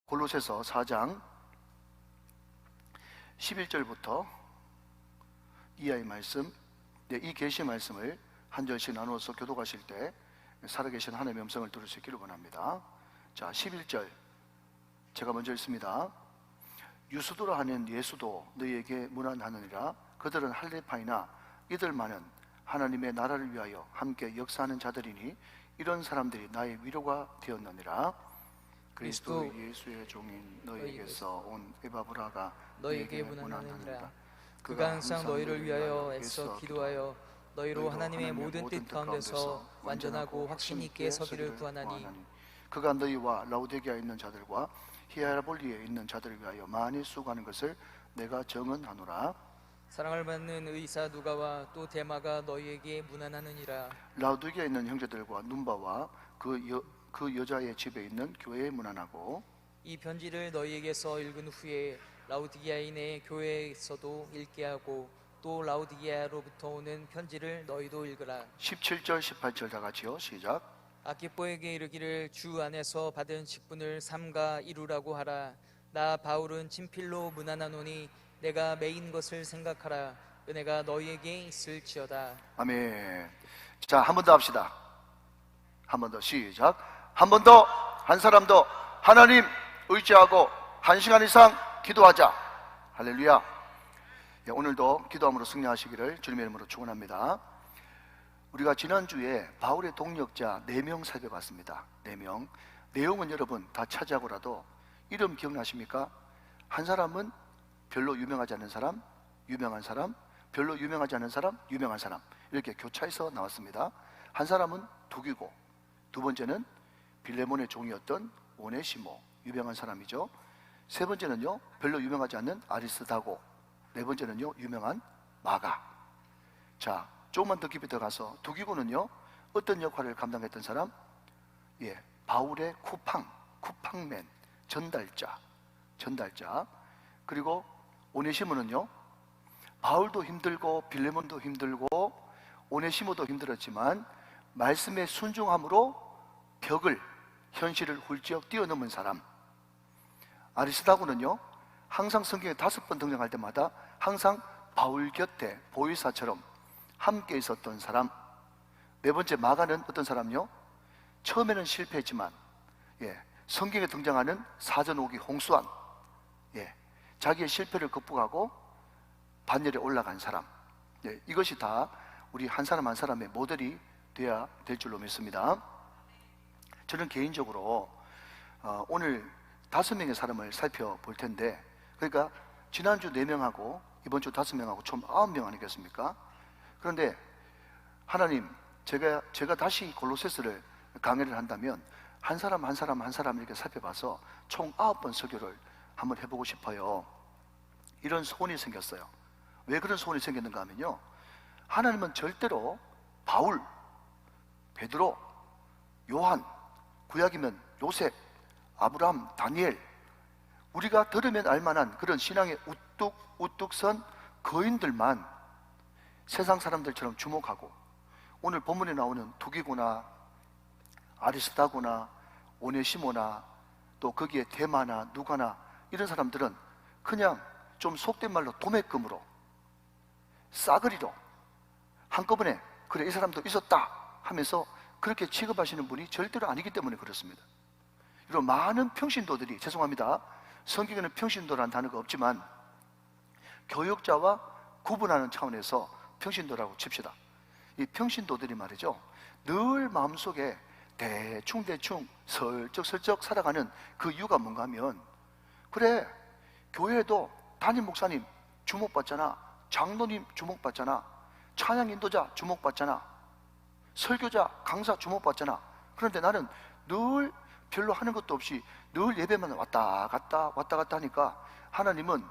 골로새서 4장 11절부터 이하의 말씀, 이 계시 말씀을 한 절씩 나누어서 교독하실 때 살아계신 하나님의 음성을 들을 수 있기를 원합니다. 자, 11절 제가 먼저 읽습니다. 유수도라 하는 예수도 너희에게 문안하느니라. 그들은 할례파이나 이들만은 하나님의 나라를 위하여 함께 역사하는 자들이니 이런 사람들이 나의 위로가 되었느니라. 그리스도 예수의 종인 너희에게서 온 에바브라가 너희에게 문안하느니라. 그가 항상 너희를 위하여 애써 기도하여 너희로 하나님의 모든 뜻 가운데서 완전하고 확신 있게 서기를 구하나니, 그가 너희와 라우디게아에 있는 자들과 히에라볼리에 있는 자들을 위하여 많이 수고하는 것을 내가 정언하노라. 사랑을 받는 의사 누가와 또 데마가 너희에게 문안하느니라. 라우디게아에 있는 형제들과 눈바와 그 여자의 집에 있는 교회에 문안하고, 이 편지를 너희에게서 읽은 후에 라우디게아인의 교회에서도 읽게 하고 또 라우디게아로부터 오는 편지를 너희도 읽으라. 17절 18절 다 같이요. 시작. 아키뽀에게 이르기를 주 안에서 받은 직분을 삼가 이루라고 하라. 나 바울은 친필로 문안하노니 내가 매인 것을 생각하라. 은혜가 너희에게 있을지어다. 아멘. 자, 한 번 더 합시다. 한 번 더 시작. 한 번 더, 한 사람 더 하나님 의지하고 1시간 이상 기도하자. 할렐루야. 오늘도 기도함으로 승리하시기를 주님의 이름으로 축원합니다. 우리가 지난주에 바울의 동력자 4명 살펴봤습니다. 4명. 내용은 여러분 다 차지하고라도 이름 기억나십니까? 한 사람은 별로 유명하지 않은 사람, 유명한 사람, 별로 유명하지 않은 사람, 유명한 사람, 이렇게 교차해서 나왔습니다. 한 사람은 두기고, 두 번째는 빌레몬의 종이었던 오네시모, 유명한 사람이죠. 세 번째는요, 별로 유명하지 않는 아리스다고, 네 번째는요, 유명한 마가. 자, 조금만 더 깊이 들어가서 두기고는요, 어떤 역할을 감당했던 사람? 바울의 쿠팡맨, 전달자. 그리고 오네시모는요, 바울도 힘들고 빌레몬도 힘들고 오네시모도 힘들었지만 말씀의 순종함으로 벽을, 현실을 훌쩍 뛰어넘은 사람. 아리스다고는요, 항상 성경에 5번 등장할 때마다 항상 바울 곁에 보이사처럼 함께 있었던 사람. 네 번째 마가는 어떤 사람요? 처음에는 실패했지만 성경에 등장하는 사전 오기 홍수안, 자기의 실패를 극복하고 반열에 올라간 사람. 이것이 다 우리 한 사람 한 사람의 모델이 되어야 될 줄로 믿습니다. 저는 개인적으로 오늘 5명의 사람을 살펴볼 텐데, 그러니까 지난주 4명하고 이번 주 5명하고 총 9명 아니겠습니까? 그런데 하나님, 제가 다시 골로새서를 강의를 한다면 한 사람 한 사람 한 사람 이렇게 살펴봐서 총 9번 설교를 한번 해보고 싶어요. 이런 소원이 생겼어요. 왜 그런 소원이 생겼는가 하면요, 하나님은 절대로 바울, 베드로, 요한, 구약이면 요셉, 아브라함, 다니엘, 우리가 들으면 알만한 그런 신앙의 우뚝 선 거인들만 세상 사람들처럼 주목하고, 오늘 본문에 나오는 두기고나 아리스다고나 오네시모나 또 거기에 데마나 누가나 이런 사람들은 그냥 좀 속된 말로 도매금으로, 싸그리로 한꺼번에 그래 이 사람도 있었다 하면서 그렇게 취급하시는 분이 절대로 아니기 때문에 그렇습니다. 이런 많은 평신도들이, 죄송합니다, 성경에는 평신도라는 단어가 없지만 교역자와 구분하는 차원에서 평신도라고 칩시다. 이 평신도들이 말이죠, 늘 마음속에 대충 슬쩍 살아가는 그 이유가 뭔가 하면, 그래 교회에도 담임 목사님 주목받잖아, 장로님 주목받잖아, 찬양 인도자 주목받잖아, 설교자 강사 주목받잖아. 그런데 나는 늘 별로 하는 것도 없이 늘 예배만 왔다 갔다 하니까 하나님은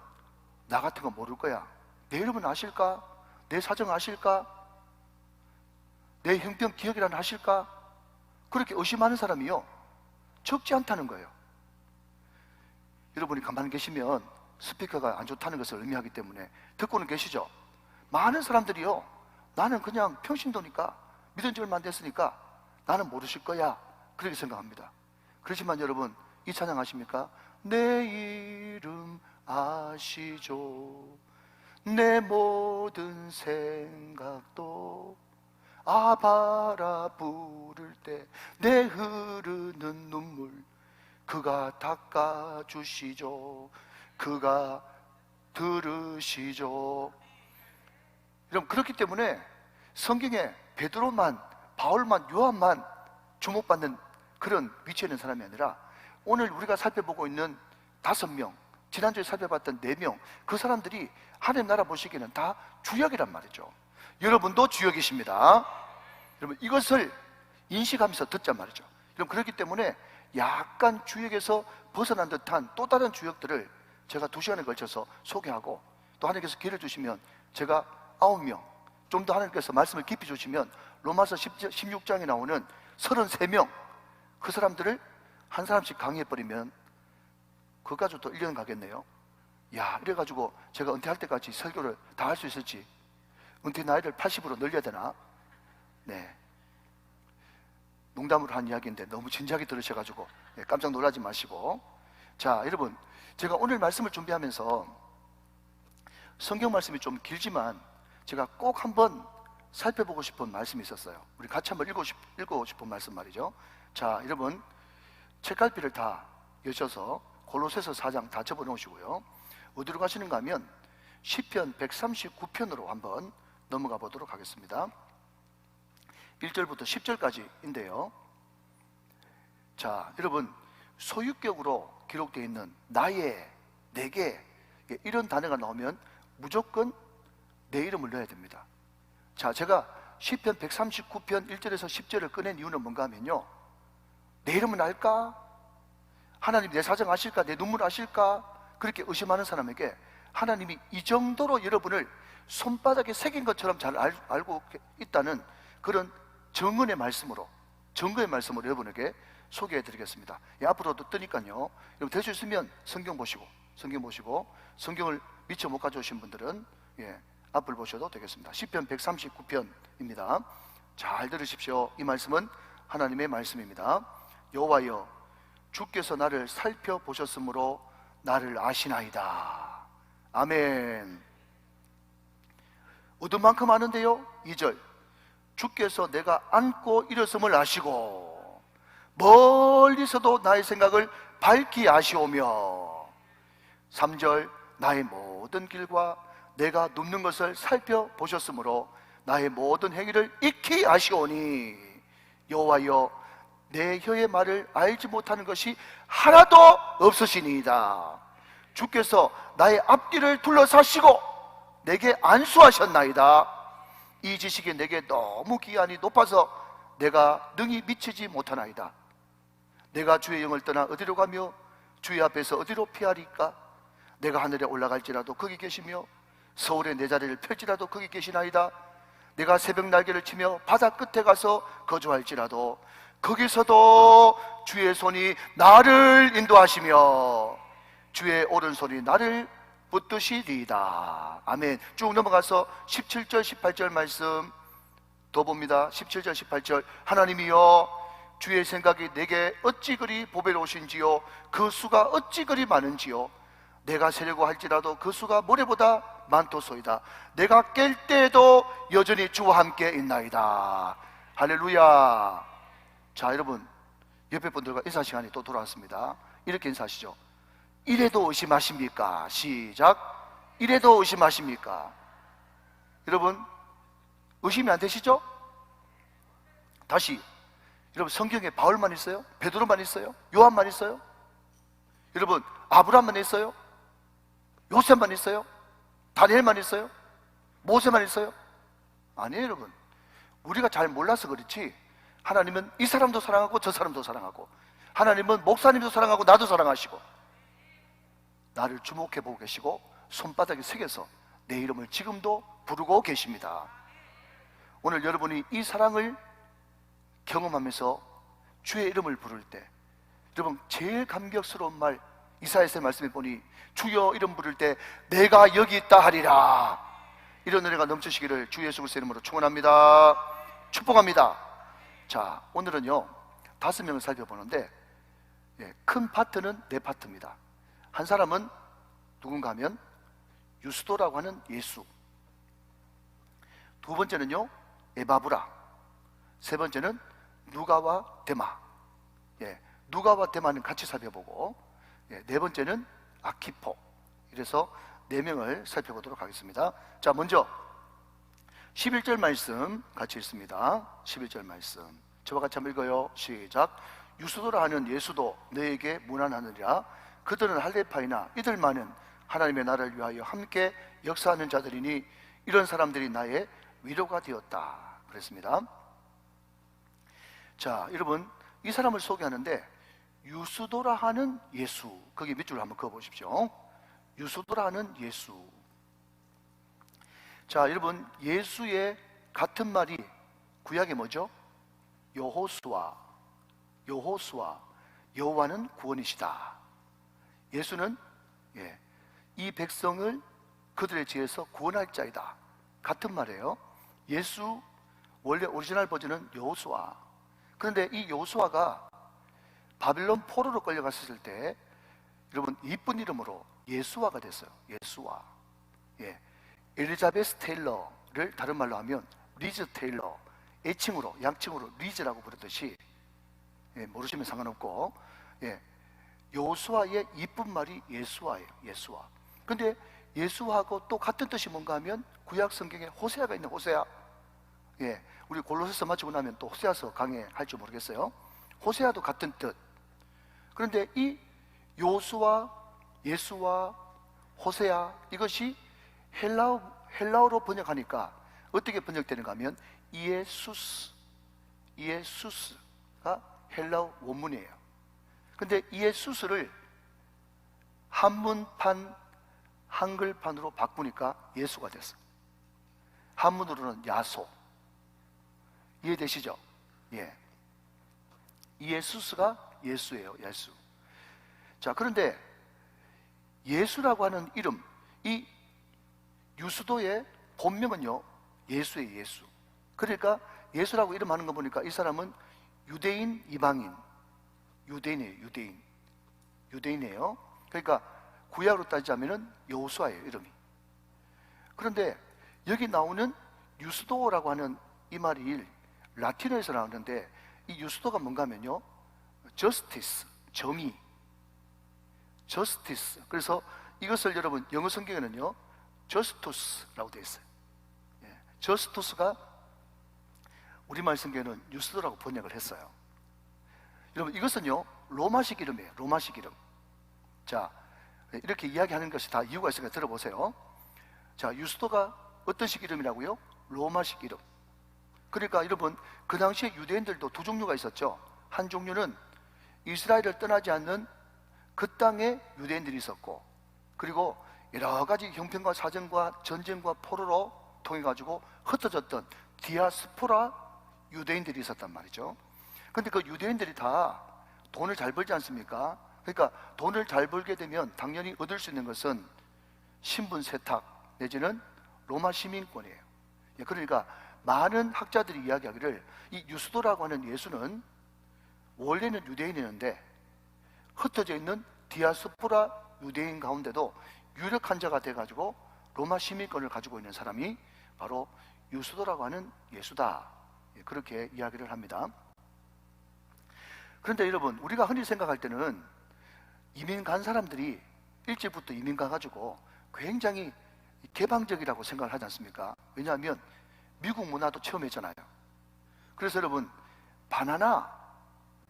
나 같은 거 모를 거야, 내 이름은 아실까? 내 사정 아실까? 내 형편 기억이라는 아실까? 그렇게 의심하는 사람이요, 적지 않다는 거예요. 여러분이 가만히 계시면 스피커가 안 좋다는 것을 의미하기 때문에 듣고는 계시죠? 많은 사람들이요, 나는 그냥 평신도니까, 믿은 지 얼마 안 됐으니까 나는 모르실 거야, 그렇게 생각합니다. 그렇지만 여러분, 이 찬양 아십니까? 내 이름 아시죠. 내 모든 생각도 아바라 부를 때 내 흐르는 눈물 그가 닦아주시죠. 그가 들으시죠. 여러분, 그렇기 때문에 성경에 베드로만, 바울만, 요한만 주목받는 그런 위치에 있는 사람이 아니라 오늘 우리가 살펴보고 있는 5명, 지난주에 살펴봤던 4명, 그 사람들이 하나님 나라 보시기에는 다 주역이란 말이죠. 여러분도 주역이십니다. 여러분, 이것을 인식하면서 듣자 말이죠. 여러분, 그렇기 때문에 약간 주역에서 벗어난 듯한 또 다른 주역들을 제가 2시간에 걸쳐서 소개하고, 또 하나님께서 기회를 주시면 제가 9명, 좀 더 하나님께서 말씀을 깊이 주시면 로마서 16장에 나오는 33명, 그 사람들을 한 사람씩 강의해버리면 그거 가지고 또 1년 가겠네요. 야, 이래가지고 제가 은퇴할 때까지 설교를 다 할 수 있을지, 은퇴 나이를 80으로 늘려야 되나? 네, 농담으로 한 이야기인데 너무 진지하게 들으셔가지고 깜짝 놀라지 마시고. 자, 여러분, 제가 오늘 말씀을 준비하면서 성경 말씀이 좀 길지만 제가 꼭 한번 살펴보고 싶은 말씀이 있었어요. 우리 같이 한번 읽고 싶은 말씀 말이죠. 자, 여러분, 책갈피를 다 여셔서 골로새서 4장 다 접어놓으시고요. 어디로 가시는가 하면 시편 139편으로 한번 넘어가 보도록 하겠습니다. 1절부터 10절까지인데요. 자, 여러분, 소유격으로 기록되어 있는 나의, 내게, 이런 단어가 나오면 무조건 내 이름을 넣어야 됩니다. 자, 제가 시편 139편 1절에서 10절을 꺼낸 이유는 뭔가 하면요, 내 이름은 알까? 하나님 내 사정 아실까? 내 눈물 아실까? 그렇게 의심하는 사람에게 하나님이 이 정도로 여러분을 손바닥에 새긴 것처럼 잘 알고 있다는 그런 정은의 말씀으로 여러분에게 소개해 드리겠습니다. 예, 앞으로도 뜨니까요, 여러분 될 수 있으면 성경 보시고 성경을 미처 못 가져오신 분들은 앞을 보셔도 되겠습니다. 시편 139편입니다. 잘 들으십시오. 이 말씀은 하나님의 말씀입니다. 여호와여, 주께서 나를 살펴보셨으므로 나를 아시나이다. 아멘. 얻은 만큼 아는데요. 2절, 주께서 내가 앉고 일었음을 아시고 멀리서도 나의 생각을 밝히 아시오며. 3절, 나의 모든 길과 내가 눕는 것을 살펴보셨으므로 나의 모든 행위를 익히 아시오니. 여호와여, 내 혀의 말을 알지 못하는 것이 하나도 없으시니이다. 주께서 나의 앞뒤를 둘러사시고 내게 안수하셨나이다. 이 지식이 내게 너무 기한이 높아서 내가 능히 미치지 못하나이다. 내가 주의 영을 떠나 어디로 가며 주의 앞에서 어디로 피하리까? 내가 하늘에 올라갈지라도 거기 계시며 서울에 내 자리를 펼지라도 거기 계시나이다. 내가 새벽 날개를 치며 바다 끝에 가서 거주할지라도 거기서도 주의 손이 나를 인도하시며 주의 오른손이 나를 붙드시리이다. 아멘. 쭉 넘어가서 17절 18절 말씀 더 봅니다. 17절 18절, 하나님이여, 주의 생각이 내게 어찌 그리 보배로우신지요, 그 수가 어찌 그리 많은지요. 내가 세려고 할지라도 그 수가 모래보다 많도소이다. 내가 깰 때에도 여전히 주와 함께 있나이다. 할렐루야. 자, 여러분, 옆에 분들과 인사 시간이 또 돌아왔습니다. 이렇게 인사하시죠. 이래도 의심하십니까? 시작. 이래도 의심하십니까? 여러분, 의심이 안 되시죠? 다시, 여러분, 성경에 바울만 있어요? 베드로만 있어요? 요한만 있어요? 여러분, 아브라함만 있어요? 요셉만 있어요? 다니엘만 있어요? 모세만 있어요? 아니에요, 여러분. 우리가 잘 몰라서 그렇지 하나님은 이 사람도 사랑하고 저 사람도 사랑하고, 하나님은 목사님도 사랑하고 나도 사랑하시고, 나를 주목해보고 계시고 손바닥에 새겨서 내 이름을 지금도 부르고 계십니다. 오늘 여러분이 이 사랑을 경험하면서 주의 이름을 부를 때, 여러분 제일 감격스러운 말, 이사야서의 말씀에 보니 주여 이름 부를 때 내가 여기 있다 하리라. 이런 은혜가 넘치시기를 주 예수 그리스도의 이름으로 축원합니다. 축복합니다. 자, 오늘은요 5명을 살펴보는데, 예, 큰 파트는 네 파트입니다. 한 사람은 누군가 하면 유스도라고 하는 예수, 두 번째는요 에바브라, 세 번째는 누가와 데마. 예, 누가와 데마는 같이 살펴보고, 예, 네 번째는 아키포. 이래서 네 명을 살펴보도록 하겠습니다. 자, 먼저 11절 말씀 같이 읽습니다. 11절 말씀 저와 같이 한번 읽어요. 시작. 유스도라 하는 예수도 너에게 문안하느니라. 그들은 할레파이나 이들만은 하나님의 나라를 위하여 함께 역사하는 자들이니 이런 사람들이 나의 위로가 되었다. 그랬습니다. 자, 여러분, 이 사람을 소개하는데 유스도라 하는 예수, 거기 밑줄을 한번 그어보십시오. 유스도라 하는 예수. 자, 여러분, 예수의 같은 말이 구약에 뭐죠? 여호수아. 여호와는 구원이시다. 예수는, 예, 이 백성을 그들의 지혜에서 구원할 자이다. 같은 말이에요. 예수 원래 오리지널 버전은 여호수아. 그런데 이 여호수아가 바빌론 포로로 끌려갔을 때 여러분 이쁜 이름으로 예수아가 됐어요. 예수아. 예, 엘리자베스 테일러를 다른 말로 하면 리즈 테일러, 애칭으로 양칭으로 리즈라고 부르듯이, 예, 모르시면 상관없고, 예, 여호수아의 이쁜 말이 예수아예요. 예수아. 근데 예수하고 또 같은 뜻이 뭔가 하면 구약 성경에 호세아가 있는 호세아. 예, 우리 골로새서 마치고 나면 또 호세아서 강해할지 모르겠어요. 호세아도 같은 뜻. 그런데 이 요수아, 예수와 호세아, 이것이 헬라어로 번역하니까 어떻게 번역되는가 하면 이에수스가 헬라어 원문이에요. 근데 이에수스를 한문판, 한글판으로 바꾸니까 예수가 됐어. 한문으로는 야소. 이해되시죠? 예. 이에수스가 예수예요. 예수. 자, 그런데 예수라고 하는 이름, 이 유수도의 본명은요 예수의 예수. 그러니까 예수라고 이름하는 거 보니까 이 사람은 유대인, 이방인, 유대인이에요. 유대인이에요. 그러니까 구약으로 따지자면은 여호수아예요, 이름이. 그런데 여기 나오는 유스도라고 하는 이 말이 라틴어에서 나오는데, 이 유스도가 뭔가 하면요 justice, 정의, justice. 그래서 이것을 여러분 영어 성경에는요 justus라고 되어 있어요. 예, justus가 우리말 성경에는 유스도라고 번역을 했어요. 여러분 이것은요 로마식 이름이에요. 로마식 이름. 자, 이렇게 이야기하는 것이 다 이유가 있으니까 들어보세요. 자, 유스도가 어떤 식 이름이라고요? 로마식 이름. 그러니까 여러분 그 당시에 유대인들도 두 종류가 있었죠. 한 종류는 이스라엘을 떠나지 않는 그 땅에 유대인들이 있었고, 그리고 여러 가지 형편과 사정과 전쟁과 포로로 통해 가지고 흩어졌던 디아스포라 유대인들이 있었단 말이죠. 근데 그 유대인들이 다 돈을 잘 벌지 않습니까? 그러니까 돈을 잘 벌게 되면 당연히 얻을 수 있는 것은 신분 세탁 내지는 로마 시민권이에요. 그러니까 많은 학자들이 이야기하기를 이 유스도라고 하는 예수는 원래는 유대인이었는데 흩어져 있는 디아스포라 유대인 가운데도 유력한 자가 돼가지고 로마 시민권을 가지고 있는 사람이 바로 유스도라고 하는 예수다. 그렇게 이야기를 합니다. 그런데 여러분 우리가 흔히 생각할 때는 이민 간 사람들이 일찍부터 이민 가가지고 굉장히 개방적이라고 생각을 하지 않습니까? 왜냐하면 미국 문화도 처음 했잖아요. 그래서 여러분 바나나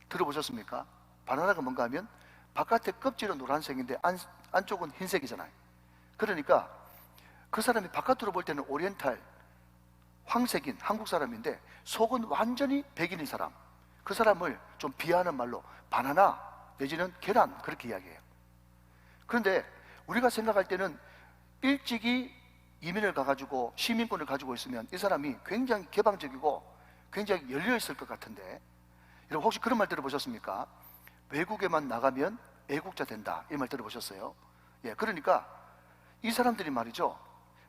들어보셨습니까? 바나나가 뭔가 하면 바깥에 껍질은 노란색인데 안쪽은 흰색이잖아요. 그러니까 그 사람이 바깥으로 볼 때는 오리엔탈 황색인 한국 사람인데 속은 완전히 백인인 사람, 그 사람을 좀 비하하는 말로 바나나 내지는 계란 그렇게 이야기해요. 그런데 우리가 생각할 때는 일찍이 이민을 가가지고 시민권을 가지고 있으면 이 사람이 굉장히 개방적이고 굉장히 열려있을 것 같은데, 여러분 혹시 그런 말 들어보셨습니까? 외국에만 나가면 애국자 된다, 이 말 들어보셨어요? 예, 그러니까 이 사람들이 말이죠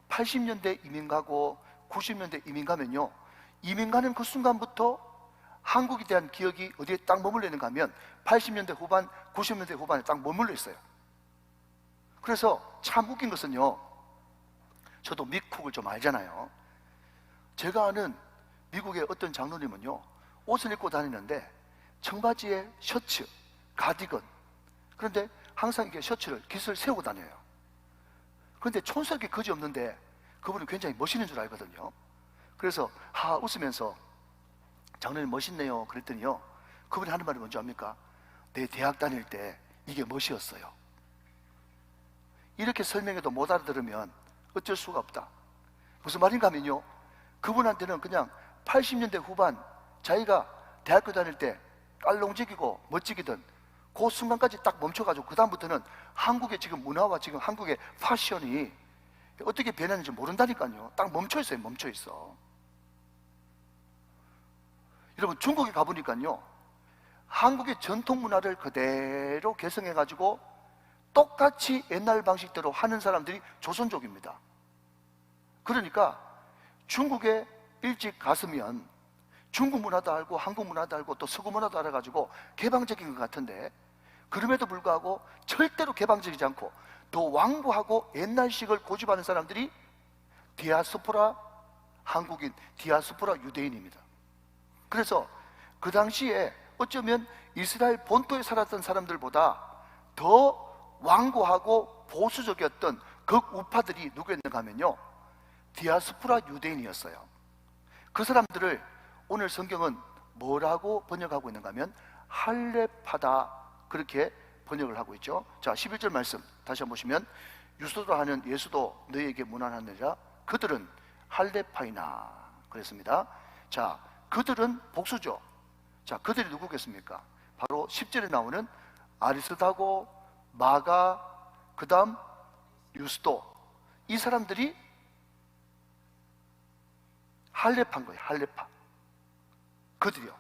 80년대 이민 가고 90년대 이민 가면요 이민 가는 그 순간부터 한국에 대한 기억이 어디에 딱 머물러 있는가 하면 80년대 후반, 90년대 후반에 딱 머물러 있어요. 그래서 참 웃긴 것은요, 저도 미국을 좀 알잖아요. 제가 아는 미국의 어떤 장로님은요, 옷을 입고 다니는데 청바지에 셔츠, 가디건, 그런데 항상 이게 셔츠를 깃을 세우고 다녀요. 그런데 촌스럽게 그지없는데 그분은 굉장히 멋있는 줄 알거든요. 그래서 웃으면서 장로님 멋있네요 그랬더니요, 그분이 하는 말이 뭔지 압니까? 내 대학 다닐 때 이게 멋이었어요. 이렇게 설명해도 못 알아들으면 어쩔 수가 없다. 무슨 말인가 하면요, 그분한테는 그냥 80년대 후반 자기가 대학교 다닐 때 깔롱지기고 멋지기던 그 순간까지 딱 멈춰가지고 그 다음부터는 한국의 지금 문화와 지금 한국의 패션이 어떻게 변했는지 모른다니까요. 딱 멈춰있어요. 멈춰있어. 여러분, 중국에 가보니까요, 한국의 전통 문화를 그대로 개성해가지고 똑같이 옛날 방식대로 하는 사람들이 조선족입니다. 그러니까 중국에 일찍 갔으면 중국 문화도 알고 한국 문화도 알고 또 서구 문화도 알아가지고 개방적인 것 같은데, 그럼에도 불구하고 절대로 개방적이지 않고 더 완고하고 옛날식을 고집하는 사람들이 디아스포라 한국인, 디아스포라 유대인입니다. 그래서 그 당시에 어쩌면 이스라엘 본토에 살았던 사람들보다 더 완고하고 보수적이었던 극우파들이 누구였는가 하면요, 디아스포라 유대인이었어요. 그 사람들을 오늘 성경은 뭐라고 번역하고 있는가 하면 할례파다, 그렇게 번역을 하고 있죠. 자, 11절 말씀 다시 한번 보시면, 유수도라 하는 예수도 너희에게 무난하느니라 그들은 할례파이나 그랬습니다. 자, 그들은 복수죠. 자, 그들이 누구겠습니까? 바로 10절에 나오는 아리스다고, 마가, 그 다음 유스도, 이 사람들이 할례파인 거예요. 할례파. 그들이요.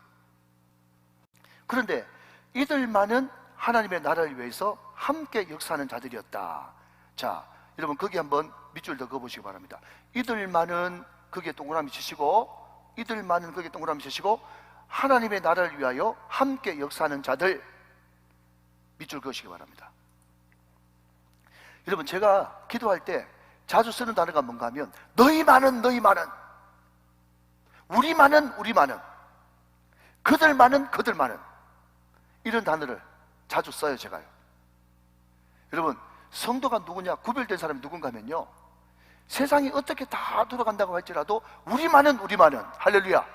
그런데 이들만은 하나님의 나라를 위해서 함께 역사하는 자들이었다. 자, 여러분 거기 한번 밑줄 더 그어보시기 바랍니다. 이들만은 거기에 동그라미 치시고, 이들만은 거기에 동그라미 치시고, 하나님의 나라를 위하여 함께 역사하는 자들, 밑줄 그으시기 바랍니다. 여러분, 제가 기도할 때 자주 쓰는 단어가 뭔가 하면 너희만은, 너희만은, 우리만은, 우리만은, 그들만은, 그들만은, 이런 단어를 자주 써요. 제가요. 여러분, 성도가 누구냐, 구별된 사람이 누군가 하면요, 세상이 어떻게 다 돌아간다고 할지라도 우리만은, 우리만은, 할렐루야,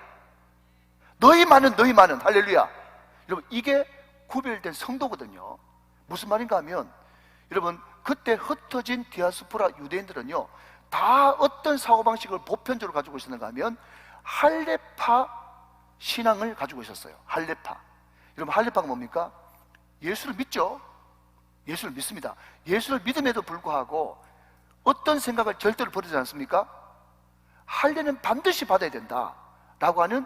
너희만은, 너희만은, 할렐루야. 여러분, 이게 구별된 성도거든요. 무슨 말인가 하면, 여러분, 그때 흩어진 디아스포라 유대인들은요, 다 어떤 사고방식을 보편적으로 가지고 있었는가 하면 할례파 신앙을 가지고 있었어요. 할례파. 여러분, 할례파가 뭡니까? 예수를 믿죠. 예수를 믿습니다. 예수를 믿음에도 불구하고 어떤 생각을 절대로 버리지 않습니까? 할례는 반드시 받아야 된다 라고 하는,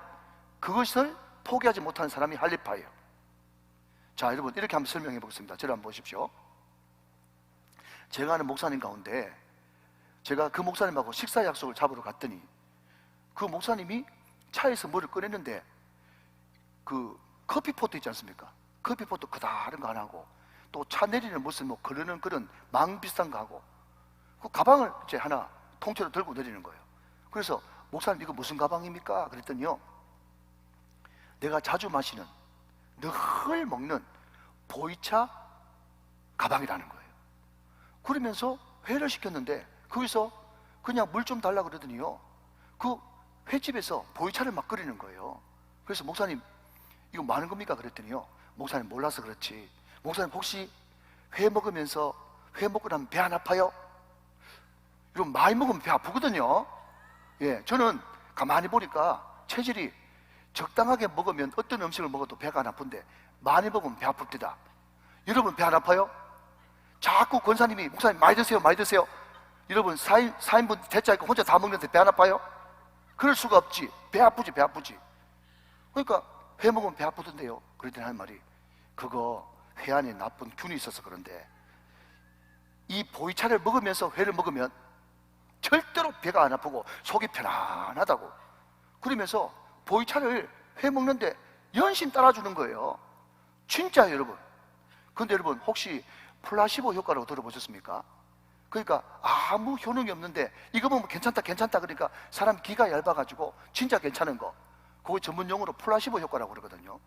그것을 포기하지 못하는 사람이 할례파예요. 자, 여러분, 이렇게 한번 설명해 보겠습니다. 저를 한번 보십시오. 제가 아는 목사님 가운데, 제가 그 목사님하고 식사 약속을 잡으러 갔더니 그 목사님이 차에서 뭐를 꺼냈는데 그 커피포트 있지 않습니까? 커피포트 그다른 거 안 하고, 또 차 내리는 무슨 뭐 그러는 그런 망 비슷한 거 하고, 그 가방을 이제 하나 통째로 들고 내리는 거예요. 그래서 목사님, 이거 무슨 가방입니까? 그랬더니요, 내가 자주 마시는, 늘 먹는 보이차 가방이라는 거예요. 그러면서 회를 시켰는데 거기서 그냥 물 좀 달라 그러더니요, 그 횟집에서 보이차를 막 끓이는 거예요. 그래서 목사님, 이거 많은 겁니까? 그랬더니요, 목사님 몰라서 그렇지, 목사님 혹시 회 먹으면서, 회 먹고 나면 배 안 아파요? 이런 많이 먹으면 배 아프거든요. 예, 저는 가만히 보니까 체질이 적당하게 먹으면 어떤 음식을 먹어도 배가 안 아픈데 많이 먹으면 배 아픕니다. 여러분, 배 안 아파요? 자꾸 권사님이 목사님 많이 드세요, 많이 드세요. 여러분, 4인분 대짜 있고 혼자 다 먹는데 배 안 아파요? 그럴 수가 없지. 배 아프지, 배 아프지. 그러니까 회 먹으면 배 아프던데요. 그랬더니 하는 말이, 그거 회 안에 나쁜 균이 있어서 그런데 이 보이차를 먹으면서 회를 먹으면 절대로 배가 안 아프고 속이 편안하다고. 그러면서 보이차를 회 먹는데 연신 따라주는 거예요. 진짜 여러분. 근데 여러분 혹시 플라시보 효과라고 들어보셨습니까? 그러니까 아무 효능이 없는데 이거 보면 괜찮다 그러니까 사람 기가 얇아가지고 진짜 괜찮은 거, 그거 전문 용어로 플라시보 효과라고 그러거든요.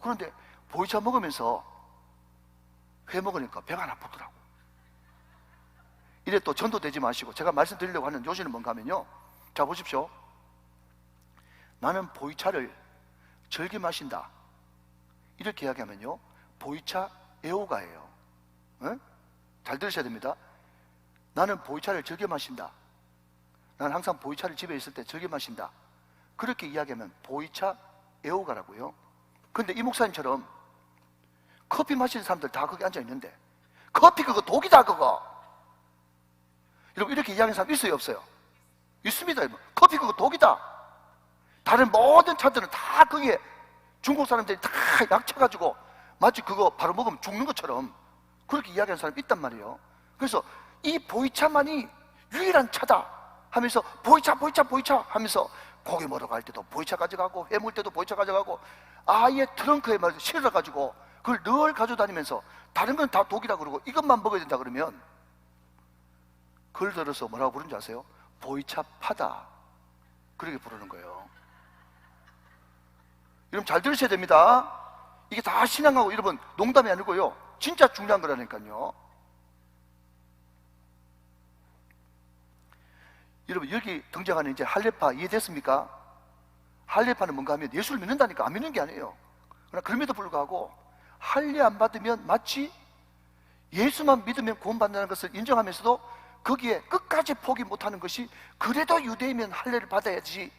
그런데 보이차 먹으면서 회 먹으니까 배가 안 아프더라고. 이래 또 전도되지 마시고 제가 말씀드리려고 하는 요지는 뭔가 하면요, 자 보십시오. 나는 보이차를 즐겨 마신다 이렇게 이야기하면요, 보이차 애호가예요. 응? 잘 들으셔야 됩니다. 나는 보이차를 즐겨 마신다, 나는 항상 보이차를 집에 있을 때 즐겨 마신다, 그렇게 이야기하면 보이차 애호가라고요. 근데 이 목사님처럼 커피 마시는 사람들 다 거기 앉아 있는데 커피 그거 독이다 그거. 여러분 이렇게 이야기하는 사람 있어요 없어요? 있습니다. 여러분. 커피 그거 독이다. 다른 모든 차들은 다 거기에 중국 사람들이 다 약쳐가지고 마치 그거 바로 먹으면 죽는 것처럼 그렇게 이야기하는 사람이 있단 말이에요. 그래서 이 보이차만이 유일한 차다 하면서 보이차 하면서 고기 먹으러 갈 때도 보이차 가져가고 회 먹을 때도 보이차 가져가고 아예 트렁크에 말해서 실어가지고 그걸 늘 가져다니면서 다른 건 다 독이라 그러고 이것만 먹어야 된다 그러면 그걸 들어서 뭐라고 부르는지 아세요? 보이차 파다 그렇게 부르는 거예요. 여러분 잘 들으셔야 됩니다. 이게 다 신앙하고 여러분 농담이 아니고요, 진짜 중요한 거라니까요. 여러분 여기 등장하는 이제 할례파 이해됐습니까? 할례파는 뭔가 하면 예수를 믿는다니까 안 믿는 게 아니에요. 그러나 그럼에도 불구하고 할례 안 받으면 마치 예수만 믿으면 구원받는다는 것을 인정하면서도 거기에 끝까지 포기 못하는 것이 그래도 유대이면 할례를 받아야지,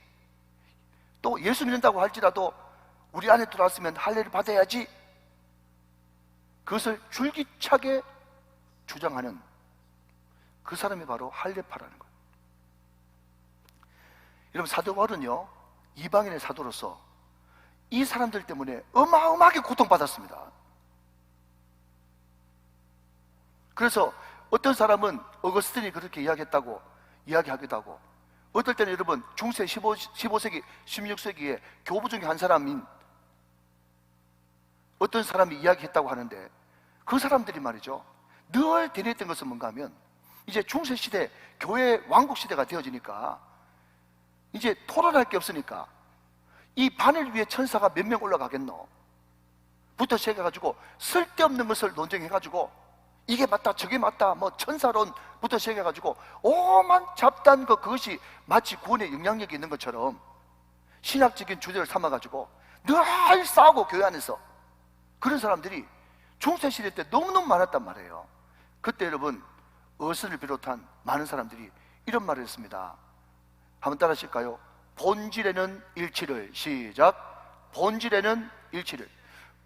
또 예수 믿는다고 할지라도 우리 안에 들어왔으면 할례를 받아야지, 그것을 줄기차게 주장하는 그 사람이 바로 할례파라는 거예요. 여러분 사도 바울은요 이방인의 사도로서 이 사람들 때문에 어마어마하게 고통받았습니다. 그래서 어떤 사람은 어거스틴이 그렇게 이야기했다고 이야기하기도 하고, 어떨 때는 여러분 중세 15세기 16세기에 교부 중에 한 사람인 어떤 사람이 이야기했다고 하는데, 그 사람들이 말이죠 늘 대립했던 것은 뭔가 하면 이제 중세시대 교회 왕국시대가 되어지니까 이제 토론할 게 없으니까 이 바늘 위에 천사가 몇 명 올라가겠노 부터 시작해가지고 쓸데없는 것을 논쟁해가지고 이게 맞다 저게 맞다 뭐 천사론부터 시작해가지고 오만 잡다한 것, 그것이 마치 구원의 영향력이 있는 것처럼 신학적인 주제를 삼아가지고 늘 싸우고 교회 안에서 그런 사람들이 중세시대 때 너무너무 많았단 말이에요. 그때 여러분 어선을 비롯한 많은 사람들이 이런 말을 했습니다. 한번 따라 하실까요? 본질에는 일치를, 시작. 본질에는 일치를,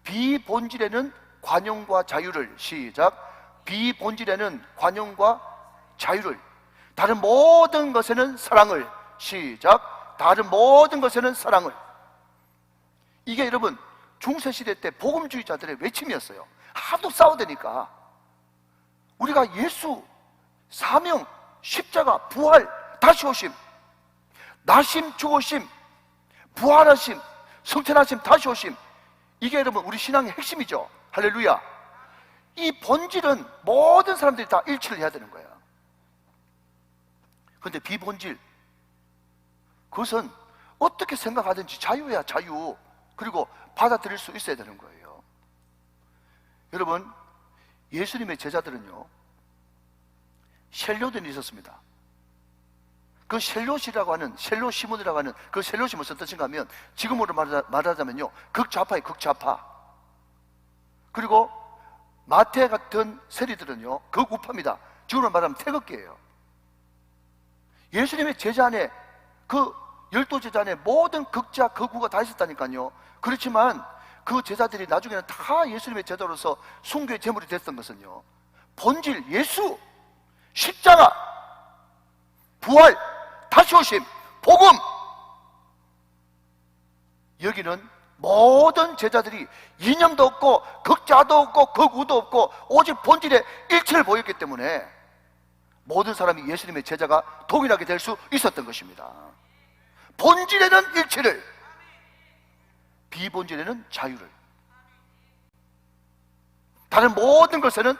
비본질에는 관용과 자유를, 시작. 비본질에는 관용과 자유를, 다른 모든 것에는 사랑을, 시작. 다른 모든 것에는 사랑을. 이게 여러분 중세시대 때 복음주의자들의 외침이었어요. 하도 싸우다니까 우리가 예수, 사명, 십자가, 부활, 다시 오심, 나심, 죽으심, 부활하심, 성천하심, 다시 오심, 이게 여러분 우리 신앙의 핵심이죠. 할렐루야. 이 본질은 모든 사람들이 다 일치를 해야 되는 거야. 그런데 비본질, 그것은 어떻게 생각하든지 자유야 자유. 그리고 받아들일 수 있어야 되는 거예요. 여러분 예수님의 제자들은요 셀료들이 있었습니다. 그 셀롯이라고 하는, 셀롯 시몬이라고 하는 그 셀롯이 무슨 뜻인가 하면 지금으로 말하자면요 극좌파예요. 극좌파. 그리고 마태 같은 세리들은요 극우파입니다. 지금으로 말하면 태극기예요. 예수님의 제자 안에, 그 12제자 안에 모든 극자 극우가 다 있었다니까요. 그렇지만 그 제자들이 나중에는 다 예수님의 제자로서 순교의 제물이 됐던 것은요 본질, 예수, 십자가, 부활, 다시 오심, 복음, 여기는 모든 제자들이 이념도 없고 극자도 없고 극우도 없고 오직 본질의 일치를 보였기 때문에 모든 사람이 예수님의 제자가 동일하게 될 수 있었던 것입니다. 본질에는 일치를, 비본질에는 자유를, 다른 모든 것에는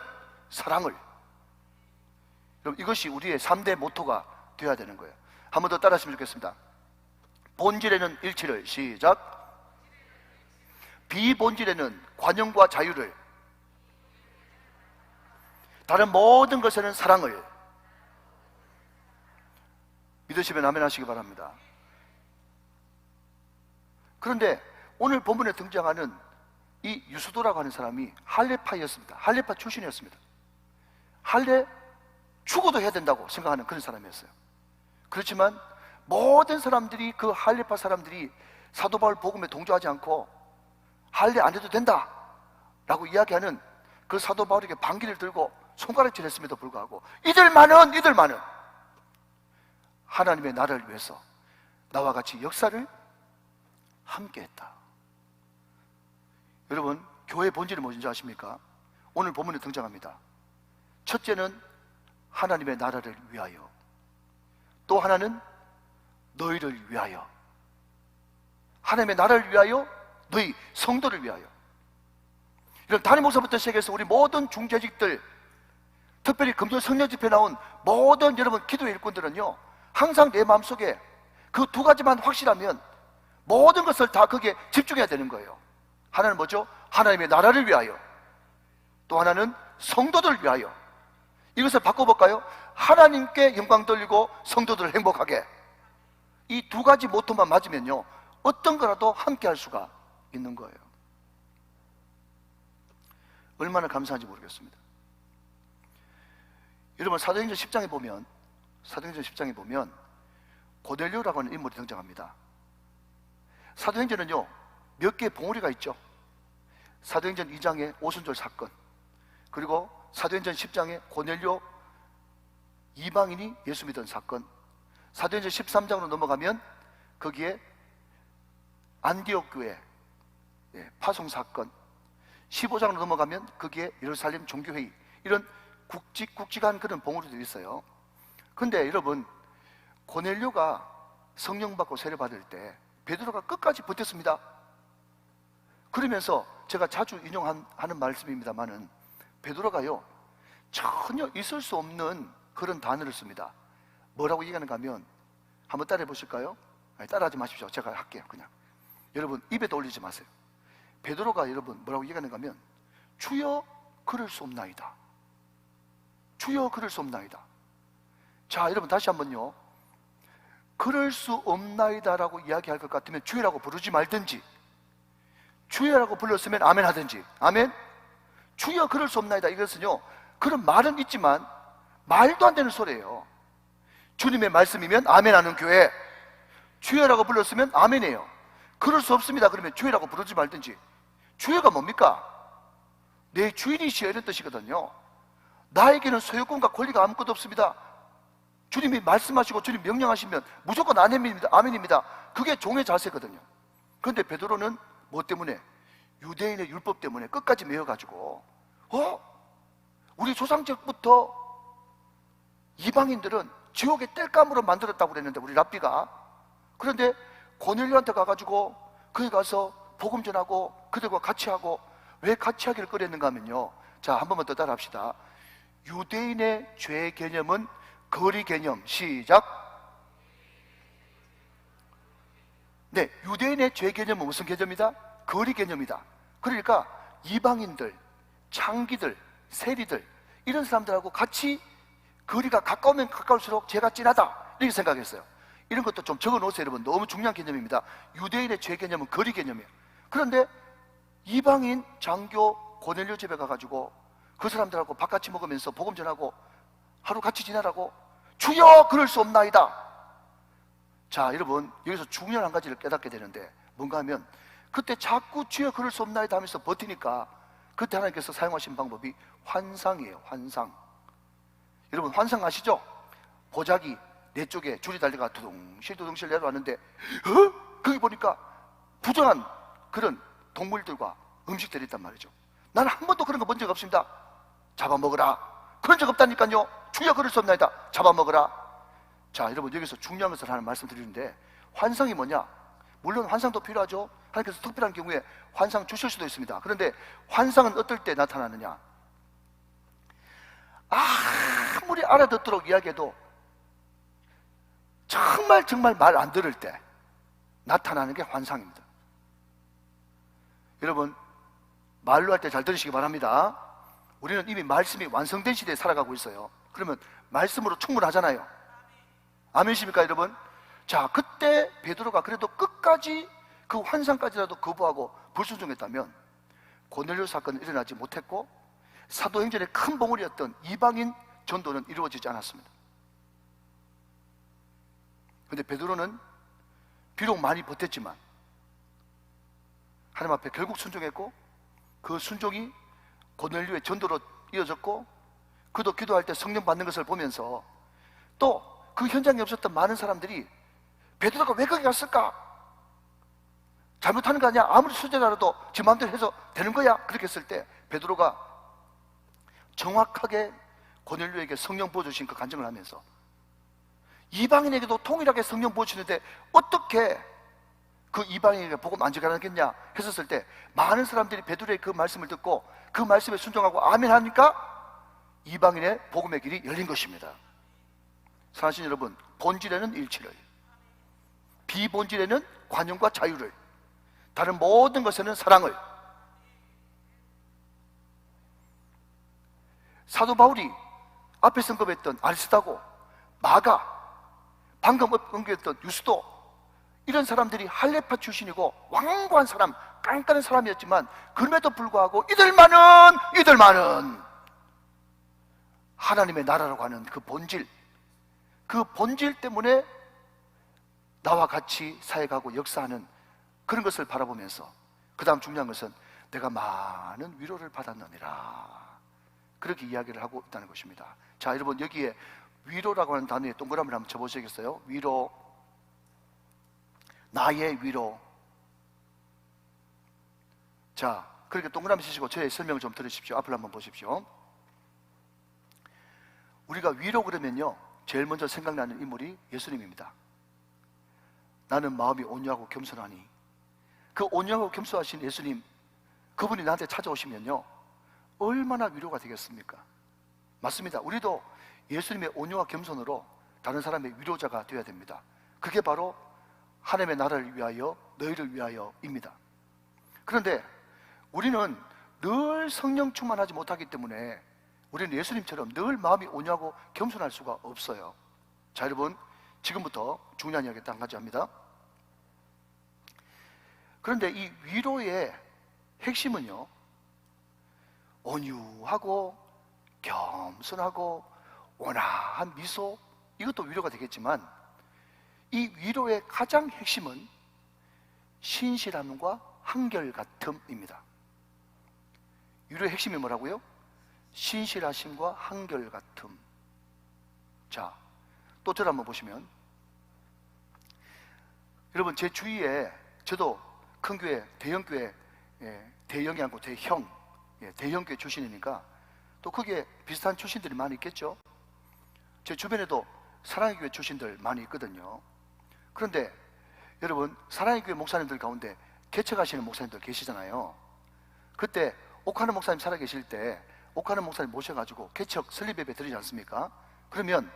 사랑을. 여러분, 이것이 우리의 3대 모토가 되어야 되는 거예요. 한 번 더 따라하시면 좋겠습니다. 본질에는 일치를. 시작. 비본질에는 관용과 자유를, 다른 모든 것에는 사랑을. 믿으시면 아멘 하시기 바랍니다. 그런데 오늘 본문에 등장하는 이 유수도라고 하는 사람이 할례파였습니다. 할례파 출신이었습니다. 할례 죽어도 해야 된다고 생각하는 그런 사람이었어요. 그렇지만 모든 사람들이, 그 할례파 사람들이 사도 바울 복음에 동조하지 않고 할례 안 해도 된다 라고 이야기하는 그 사도 바울에게 반기를 들고 손가락질 했음에도 불구하고 이들만은 하나님의 나라를 위해서 나와 같이 역사를 함께 했다. 여러분, 교회의 본질이 뭔지 아십니까? 오늘 본문에 등장합니다. 첫째는 하나님의 나라를 위하여, 또 하나는 너희를 위하여. 하나님의 나라를 위하여, 너희 성도를 위하여. 이런 담임 목사부터 시작해서 우리 모든 중재직들, 특별히 금요 성령 집회 나온 모든 여러분 기도의 일꾼들은요, 항상 내 마음속에 그 두 가지만 확실하면 모든 것을 다 거기에 집중해야 되는 거예요. 하나는 뭐죠? 하나님의 나라를 위하여, 또 하나는 성도들을 위하여. 이것을 바꿔볼까요? 하나님께 영광 돌리고 성도들을 행복하게. 이 두 가지 모토만 맞으면요, 어떤 거라도 함께 할 수가 있는 거예요. 얼마나 감사한지 모르겠습니다. 여러분, 사도행전 10장에 보면 고넬료라고 하는 인물이 등장합니다. 사도행전은요, 몇 개의 봉우리가 있죠. 사도행전 2장의 오순절 사건, 그리고 사도행전 10장의 고넬료 이방인이 예수 믿은 사건, 사도행전 13장으로 넘어가면 거기에 안디옥 교회 파송 사건, 15장으로 넘어가면 거기에 예루살렘 종교회의, 이런 굵직굵직한 그런 봉우리들이 있어요. 근데 여러분, 고넬료가 성령 받고 세례 받을 때 베드로가 끝까지 버텼습니다. 그러면서 제가 자주 인용하는 말씀입니다만은, 베드로가요, 전혀 있을 수 없는 그런 단어를 씁니다. 뭐라고 얘기하는가 하면, 한번 따라해 보실까요? 아니, 따라하지 마십시오. 제가 할게요. 그냥 여러분 입에도 올리지 마세요. 베드로가 여러분 뭐라고 얘기하는가 하면, 주여 그럴 수 없나이다. 주여 그럴 수 없나이다. 자, 여러분 다시 한번요, 그럴 수 없나이다 라고 이야기할 것 같으면 주여라고 부르지 말든지, 주여라고 불렀으면 아멘 하든지. 아멘. 주여 그럴 수 없나이다, 이것은요, 그런 말은 있지만 말도 안 되는 소리예요. 주님의 말씀이면 아멘 하는 교회, 주여라고 불렀으면 아멘이에요. 그럴 수 없습니다 그러면 주여라고 부르지 말든지. 주여가 뭡니까? 내 주인이시여, 이런 뜻이거든요. 나에게는 소유권과 권리가 아무것도 없습니다. 주님이 말씀하시고 주님 명령하시면 무조건 아멘입니다. 그게 종의 자세거든요. 그런데 베드로는 뭐 때문에? 유대인의 율법 때문에 끝까지 매여가지고, 우리 조상적부터 이방인들은 지옥의 땔감으로 만들었다고 그랬는데, 우리 랍비가. 그런데 고넬료한테 가가지고 거기 가서 복음 전하고 그들과 같이 하고, 왜 같이 하기를 꺼렸는가 하면요, 자, 한 번만 더 따라합시다. 유대인의 죄 개념은 거리 개념. 시작. 네, 유대인의 죄 개념은 무슨 개념이다? 거리 개념이다. 그러니까 이방인들, 창기들, 세리들, 이런 사람들하고 같이 거리가 가까우면 가까울수록 죄가 진하다, 이렇게 생각했어요. 이런 것도 좀 적어 놓으세요, 여러분. 너무 중요한 개념입니다. 유대인의 죄 개념은 거리 개념이에요. 그런데 이방인 장교 고넬료 집에 가가지고 그 사람들하고 밥 같이 먹으면서 복음 전하고 하루 같이 지내라고, 주여 그럴 수 없나이다. 자, 여러분, 여기서 중요한 한 가지를 깨닫게 되는데, 뭔가 하면 그때 자꾸 주여 그럴 수 없나이다 하면서 버티니까, 그때 하나님께서 사용하신 방법이 환상이에요. 환상. 여러분, 환상 아시죠? 보자기 내 쪽에 줄이 달려가 두둥실 내려왔는데, 거기 보니까 부정한 그런 동물들과 음식들이 있단 말이죠. 나는 한 번도 그런 거 본 적 없습니다. 잡아먹으라. 그런 적 없다니까요. 주여 그럴 수 없나이다. 잡아먹으라. 자, 여러분, 여기서 중요한 것을 하나 말씀드리는데, 환상이 뭐냐? 물론 환상도 필요하죠. 하나님께서 특별한 경우에 환상 주실 수도 있습니다. 그런데 환상은 어떨 때 나타나느냐? 아무리 알아듣도록 이야기해도 정말 말 안 들을 때 나타나는 게 환상입니다. 여러분, 말로 할 때 잘 들으시기 바랍니다. 우리는 이미 말씀이 완성된 시대에 살아가고 있어요. 그러면 말씀으로 충분하잖아요. 아멘이십니까, 여러분? 자, 그때 베드로가 그래도 끝까지 그 환상까지라도 거부하고 불순종했다면 고넬료 사건은 일어나지 못했고 사도행전의 큰 봉우리였던 이방인 전도는 이루어지지 않았습니다. 그런데 베드로는 비록 많이 버텼지만 하나님 앞에 결국 순종했고, 그 순종이 고넬료의 전도로 이어졌고, 그도 기도할 때 성령 받는 것을 보면서 또 그 현장에 없었던 많은 사람들이 베드로가 왜 거기 갔을까? 잘못하는 거 아니야? 아무리 수제자라도 지 마음대로 해서 되는 거야? 그렇게 했을 때 베드로가 정확하게 고넬료에게 성령 부어주신 그 간증을 하면서 이방인에게도 동일하게 성령 부어주시는데 어떻게 그 이방인에게 복음 안 전하겠냐 했었을 때 많은 사람들이 베드로의 그 말씀을 듣고 그 말씀에 순종하고 아멘 하니까 이방인의 복음의 길이 열린 것입니다. 사랑하신 여러분, 본질에는 일치를, 비본질에는 관용과 자유를, 다른 모든 것에는 사랑을. 사도 바울이 앞에 언급했던 아리스타고, 마가, 방금 언급했던 유스도, 이런 사람들이 할레파 출신이고 완고한 사람, 깐깐한 사람이었지만 그럼에도 불구하고 이들만은 하나님의 나라라고 하는 그 본질, 그 본질 때문에 나와 같이 사역하고 역사하는 그런 것을 바라보면서 그 다음 중요한 것은 내가 많은 위로를 받았느니라, 그렇게 이야기를 하고 있다는 것입니다. 자, 여러분, 여기에 위로라고 하는 단어에 동그라미를 한번 쳐보시겠어요? 위로, 나의 위로. 자, 그렇게 동그라미 치시고 저의 설명을 좀 들으십시오. 앞을 한번 보십시오. 우리가 위로 그러면요, 제일 먼저 생각나는 인물이 예수님입니다. 나는 마음이 온유하고 겸손하니, 그 온유하고 겸손하신 예수님, 그분이 나한테 찾아오시면요 얼마나 위로가 되겠습니까? 맞습니다. 우리도 예수님의 온유와 겸손으로 다른 사람의 위로자가 되어야 됩니다. 그게 바로 하나님의 나라를 위하여, 너희를 위하여입니다. 그런데 우리는 늘 성령 충만하지 못하기 때문에 우리는 예수님처럼 늘 마음이 온유하고 겸손할 수가 없어요. 자, 여러분, 지금부터 중요한 이야기 한 가지 합니다. 그런데 이 위로의 핵심은요, 온유하고 겸손하고 온화한 미소, 이것도 위로가 되겠지만 이 위로의 가장 핵심은 신실함과 한결같음입니다. 위로의 핵심이 뭐라고요? 신실하심과 한결같음. 자, 또 저를 한번 보시면, 여러분, 제 주위에, 저도 큰 교회, 대형교회, 대형이 아니고 대형, 대형교회 출신이니까 또 거기에 비슷한 출신들이 많이 있겠죠. 제 주변에도 사랑의 교회 출신들 많이 있거든요. 그런데 여러분, 사랑의 교회 목사님들 가운데 개척하시는 목사님들 계시잖아요. 그때 옥하는 목사님 살아계실 때 옥하는 목사님 모셔가지고 개척 설립예배 드리지 않습니까? 그러면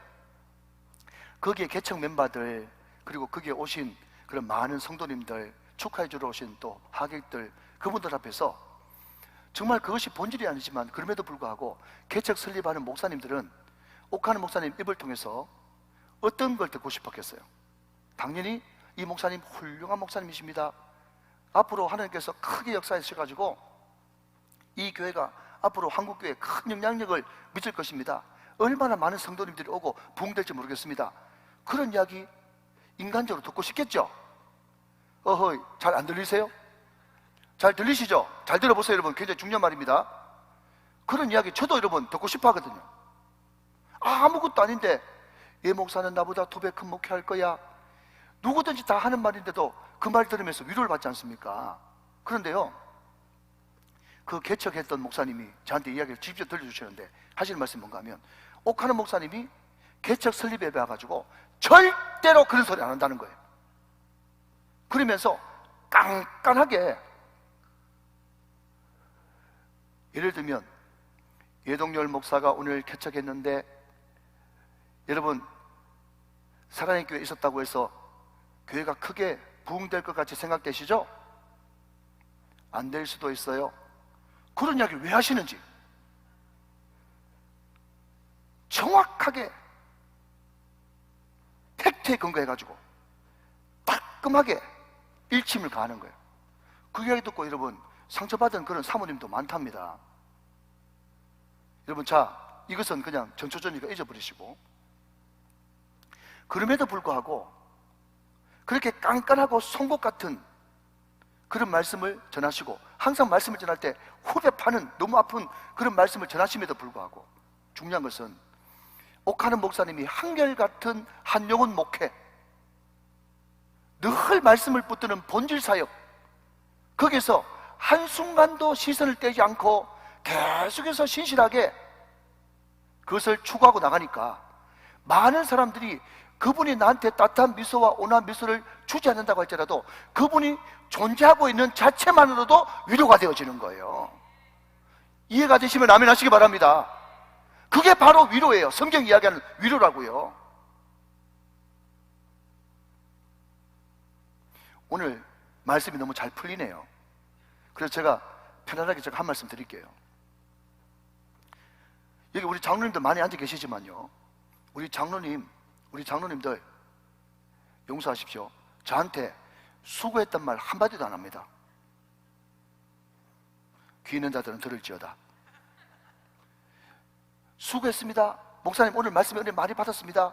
거기에 개척 멤버들, 그리고 거기에 오신 그런 많은 성도님들, 축하해 주러 오신 또 하객들, 그분들 앞에서 정말 그것이 본질이 아니지만 그럼에도 불구하고 개척 설립하는 목사님들은 옥하는 목사님 입을 통해서 어떤 걸 듣고 싶었겠어요? 당연히 이 목사님 훌륭한 목사님이십니다. 앞으로 하나님께서 크게 역사하셔가지고 이 교회가 앞으로 한국교회에 큰 영향력을 미칠 것입니다. 얼마나 많은 성도님들이 오고 부흥될지 모르겠습니다. 그런 이야기 인간적으로 듣고 싶겠죠? 어허이, 잘 안 들리세요? 잘 들리시죠? 잘 들어보세요, 여러분. 굉장히 중요한 말입니다. 그런 이야기 저도 여러분 듣고 싶어 하거든요. 아무것도 아닌데 얘 목사는 나보다 2배 큰 목회할 거야. 누구든지 다 하는 말인데도 그 말 들으면서 위로를 받지 않습니까? 그런데요, 그 개척했던 목사님이 저한테 이야기를 직접 들려주시는데 하시는 말씀이 뭔가 하면, 옥하는 목사님이 개척 설립 예배 와가지고 절대로 그런 소리 안 한다는 거예요. 그러면서 깐깐하게, 예를 들면 예동열 목사가 오늘 개척했는데 여러분 사랑의 교회에 있었다고 해서 교회가 크게 부흥될 것 같이 생각되시죠? 안 될 수도 있어요. 그런 이야기를 왜 하시는지 정확하게 팩트에 근거해가지고 따끔하게 일침을 가하는 거예요. 그 이야기 듣고 여러분 상처받은 그런 사모님도 많답니다. 여러분, 자, 이것은 그냥 전초전이니까 잊어버리시고, 그럼에도 불구하고 그렇게 깐깐하고 송곳 같은 그런 말씀을 전하시고, 항상 말씀을 전할 때 후배 파는 너무 아픈 그런 말씀을 전하심에도 불구하고, 중요한 것은 옥하는 목사님이 한결같은 한영혼 목회, 늘 말씀을 붙드는 본질 사역, 거기서 한순간도 시선을 떼지 않고 계속해서 신실하게 그것을 추구하고 나가니까 많은 사람들이 그분이 나한테 따뜻한 미소와 온화한 미소를 주지 않는다고 할지라도 그분이 존재하고 있는 자체만으로도 위로가 되어지는 거예요. 이해가 되시면 아멘 하시기 바랍니다. 그게 바로 위로예요. 성경 이야기하는 위로라고요. 오늘 말씀이 너무 잘 풀리네요. 그래서 제가 편안하게 제가 한 말씀 드릴게요. 여기 우리 장로님들 많이 앉아 계시지만요, 우리 장로님들 용서하십시오. 저한테 수고했단 말 한마디도 안 합니다. 귀 있는 자들은 들을지어다. 수고했습니다, 목사님 오늘 말씀에 은혜 많이 받았습니다,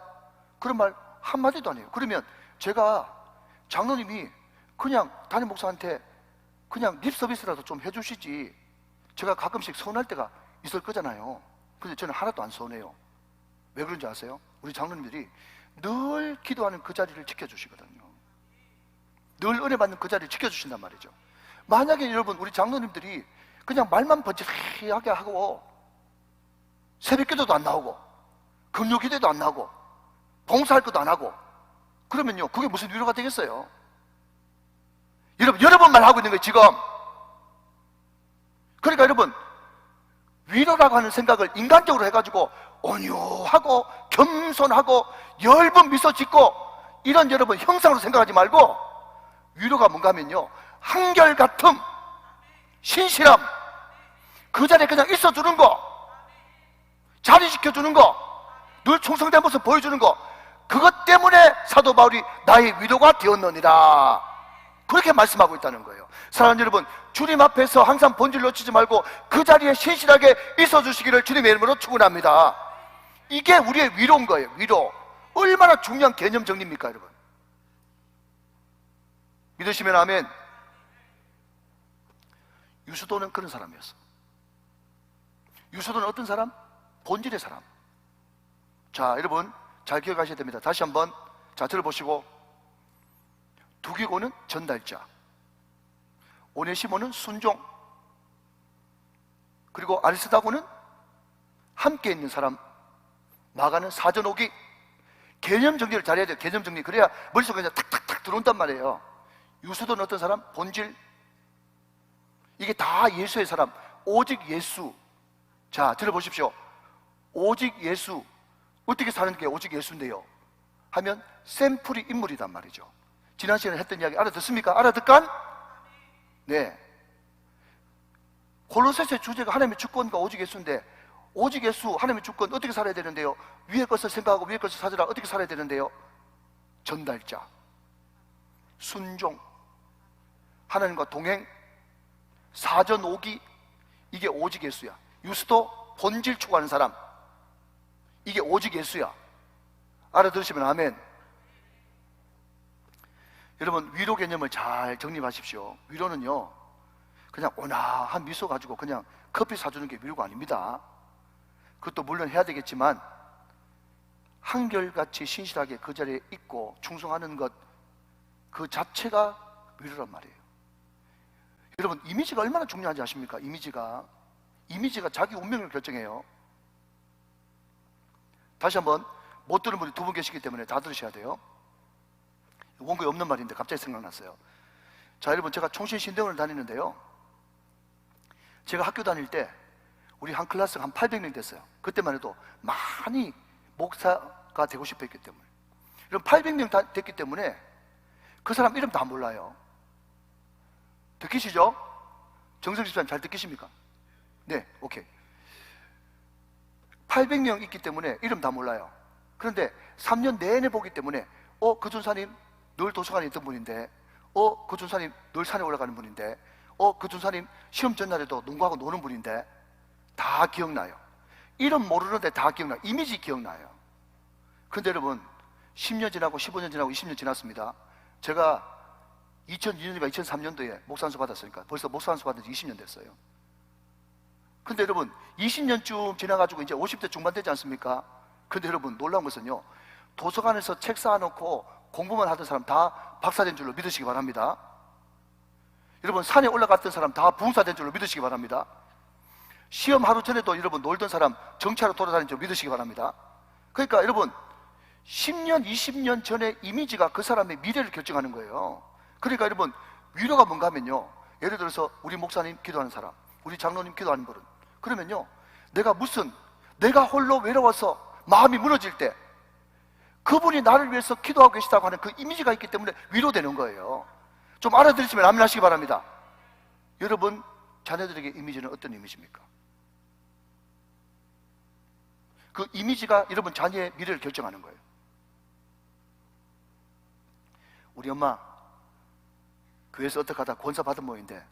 그런 말 한마디도 안 해요. 그러면 제가 장로님이 그냥 담임 목사한테 그냥 립 서비스라도 좀 해주시지, 제가 가끔씩 서운할 때가 있을 거잖아요. 근데 저는 하나도 안 서운해요. 왜 그런지 아세요? 우리 장로님들이 늘 기도하는 그 자리를 지켜주시거든요. 늘 은혜 받는 그 자리를 지켜주신단 말이죠. 만약에 여러분 우리 장로님들이 그냥 말만 번지르하게 하고 새벽 기도도 안 나오고 금요 기도도 안 나오고 봉사할 것도 안 하고 그러면요, 그게 무슨 위로가 되겠어요? 여러분 여러 번 말하고 있는 거예요 지금. 그러니까 여러분, 위로라고 하는 생각을 인간적으로 해가지고 온유하고 겸손하고 엷은 미소 짓고 이런 여러분 형상으로 생각하지 말고, 위로가 뭔가 하면요, 한결같음, 신실함, 그 자리에 그냥 있어주는 거, 자리 지켜주는 거, 늘 충성된 모습 보여주는 거, 그것 때문에 사도 바울이 나의 위로가 되었느니라, 그렇게 말씀하고 있다는 거예요. 사랑하는 여러분, 주님 앞에서 항상 본질 놓치지 말고 그 자리에 신실하게 있어주시기를 주님의 이름으로 축원합니다. 이게 우리의 위로인 거예요. 위로. 얼마나 중요한 개념 정리입니까 여러분? 믿으시면 아멘. 유수도는 그런 사람이었어. 유수도는 어떤 사람? 본질의 사람. 자, 여러분 잘 기억하셔야 됩니다. 다시 한번 자 들어보시고, 두기고는 전달자, 오네시모는 순종, 그리고 아리스다고는 함께 있는 사람, 마가는 사전오기. 개념 정리를 잘해야 돼요. 개념 정리. 그래야 머릿속에 그냥 탁탁탁 들어온단 말이에요. 유수도는 어떤 사람? 본질. 이게 다 예수의 사람, 오직 예수. 자 들어보십시오. 오직 예수. 어떻게 사는 게 오직 예수인데요 하면 샘플이 인물이단 말이죠. 지난 시간에 했던 이야기 알아듣습니까? 알아듣간? 네. 골로새서의 주제가 하나님의 주권과 오직 예수인데, 오직 예수, 하나님의 주권 어떻게 살아야 되는데요? 위의 것을 생각하고 위의 것을 찾으라, 어떻게 살아야 되는데요? 전달자, 순종, 하나님과 동행, 사전오기. 이게 오직 예수야. 유수도 본질 추구하는 사람, 이게 오직 예수야. 알아들으시면 아멘. 여러분 위로 개념을 잘 정립하십시오. 위로는요, 그냥 온화한 미소 가지고 그냥 커피 사주는 게 위로가 아닙니다. 그것도 물론 해야 되겠지만 한결같이 신실하게 그 자리에 있고 충성하는 것, 그 자체가 위로란 말이에요. 여러분 이미지가 얼마나 중요한지 아십니까? 이미지가 자기 운명을 결정해요. 다시 한번, 못 들은 분이 두 분 계시기 때문에 다 들으셔야 돼요. 원고에 없는 말인데 갑자기 생각났어요. 자, 여러분, 제가 총신신대원을 다니는데요, 제가 학교 다닐 때 우리 한 클래스가 한 800명 됐어요. 그때만 해도 많이 목사가 되고 싶어 했기 때문에. 여러분, 800명 다 됐기 때문에 그 사람 이름 다 몰라요. 듣기시죠? 정성 집사님 잘 듣기십니까? 네, 오케이. 800명 있기 때문에 이름 다 몰라요. 그런데 3년 내내 보기 때문에 그 전사님 늘 도서관에 있던 분인데, 그 전사님 늘 산에 올라가는 분인데, 그 전사님 시험 전날에도 농구하고 노는 분인데, 다 기억나요. 이름 모르는데 다 기억나요. 이미지 기억나요. 근데 여러분, 10년 지나고 15년 지나고 20년 지났습니다. 제가 2002년인가 2003년도에 목사안수 받았으니까 벌써 목사안수 받은 지 20년 됐어요. 근데 여러분, 20년쯤 지나가지고 이제 50대 중반 되지 않습니까? 근데 여러분, 놀라운 것은요, 도서관에서 책 쌓아놓고 공부만 하던 사람 다 박사된 줄로 믿으시기 바랍니다. 여러분, 산에 올라갔던 사람 다 부흥사된 줄로 믿으시기 바랍니다. 시험 하루 전에도 여러분 놀던 사람 정차로 돌아다닌 줄 믿으시기 바랍니다. 그러니까 여러분, 10년, 20년 전의 이미지가 그 사람의 미래를 결정하는 거예요. 그러니까 여러분, 위로가 뭔가 하면요, 예를 들어서 우리 목사님 기도하는 사람, 우리 장로님 기도하는 분은, 그러면요, 내가 홀로 외로워서 마음이 무너질 때 그분이 나를 위해서 기도하고 계시다고 하는 그 이미지가 있기 때문에 위로되는 거예요. 좀 알아들으시면 아멘 하시기 바랍니다. 여러분, 자녀들에게 이미지는 어떤 이미지입니까? 그 이미지가 여러분 자녀의 미래를 결정하는 거예요. 우리 엄마 교회에서 어떻게 하다 권사 받은 모인데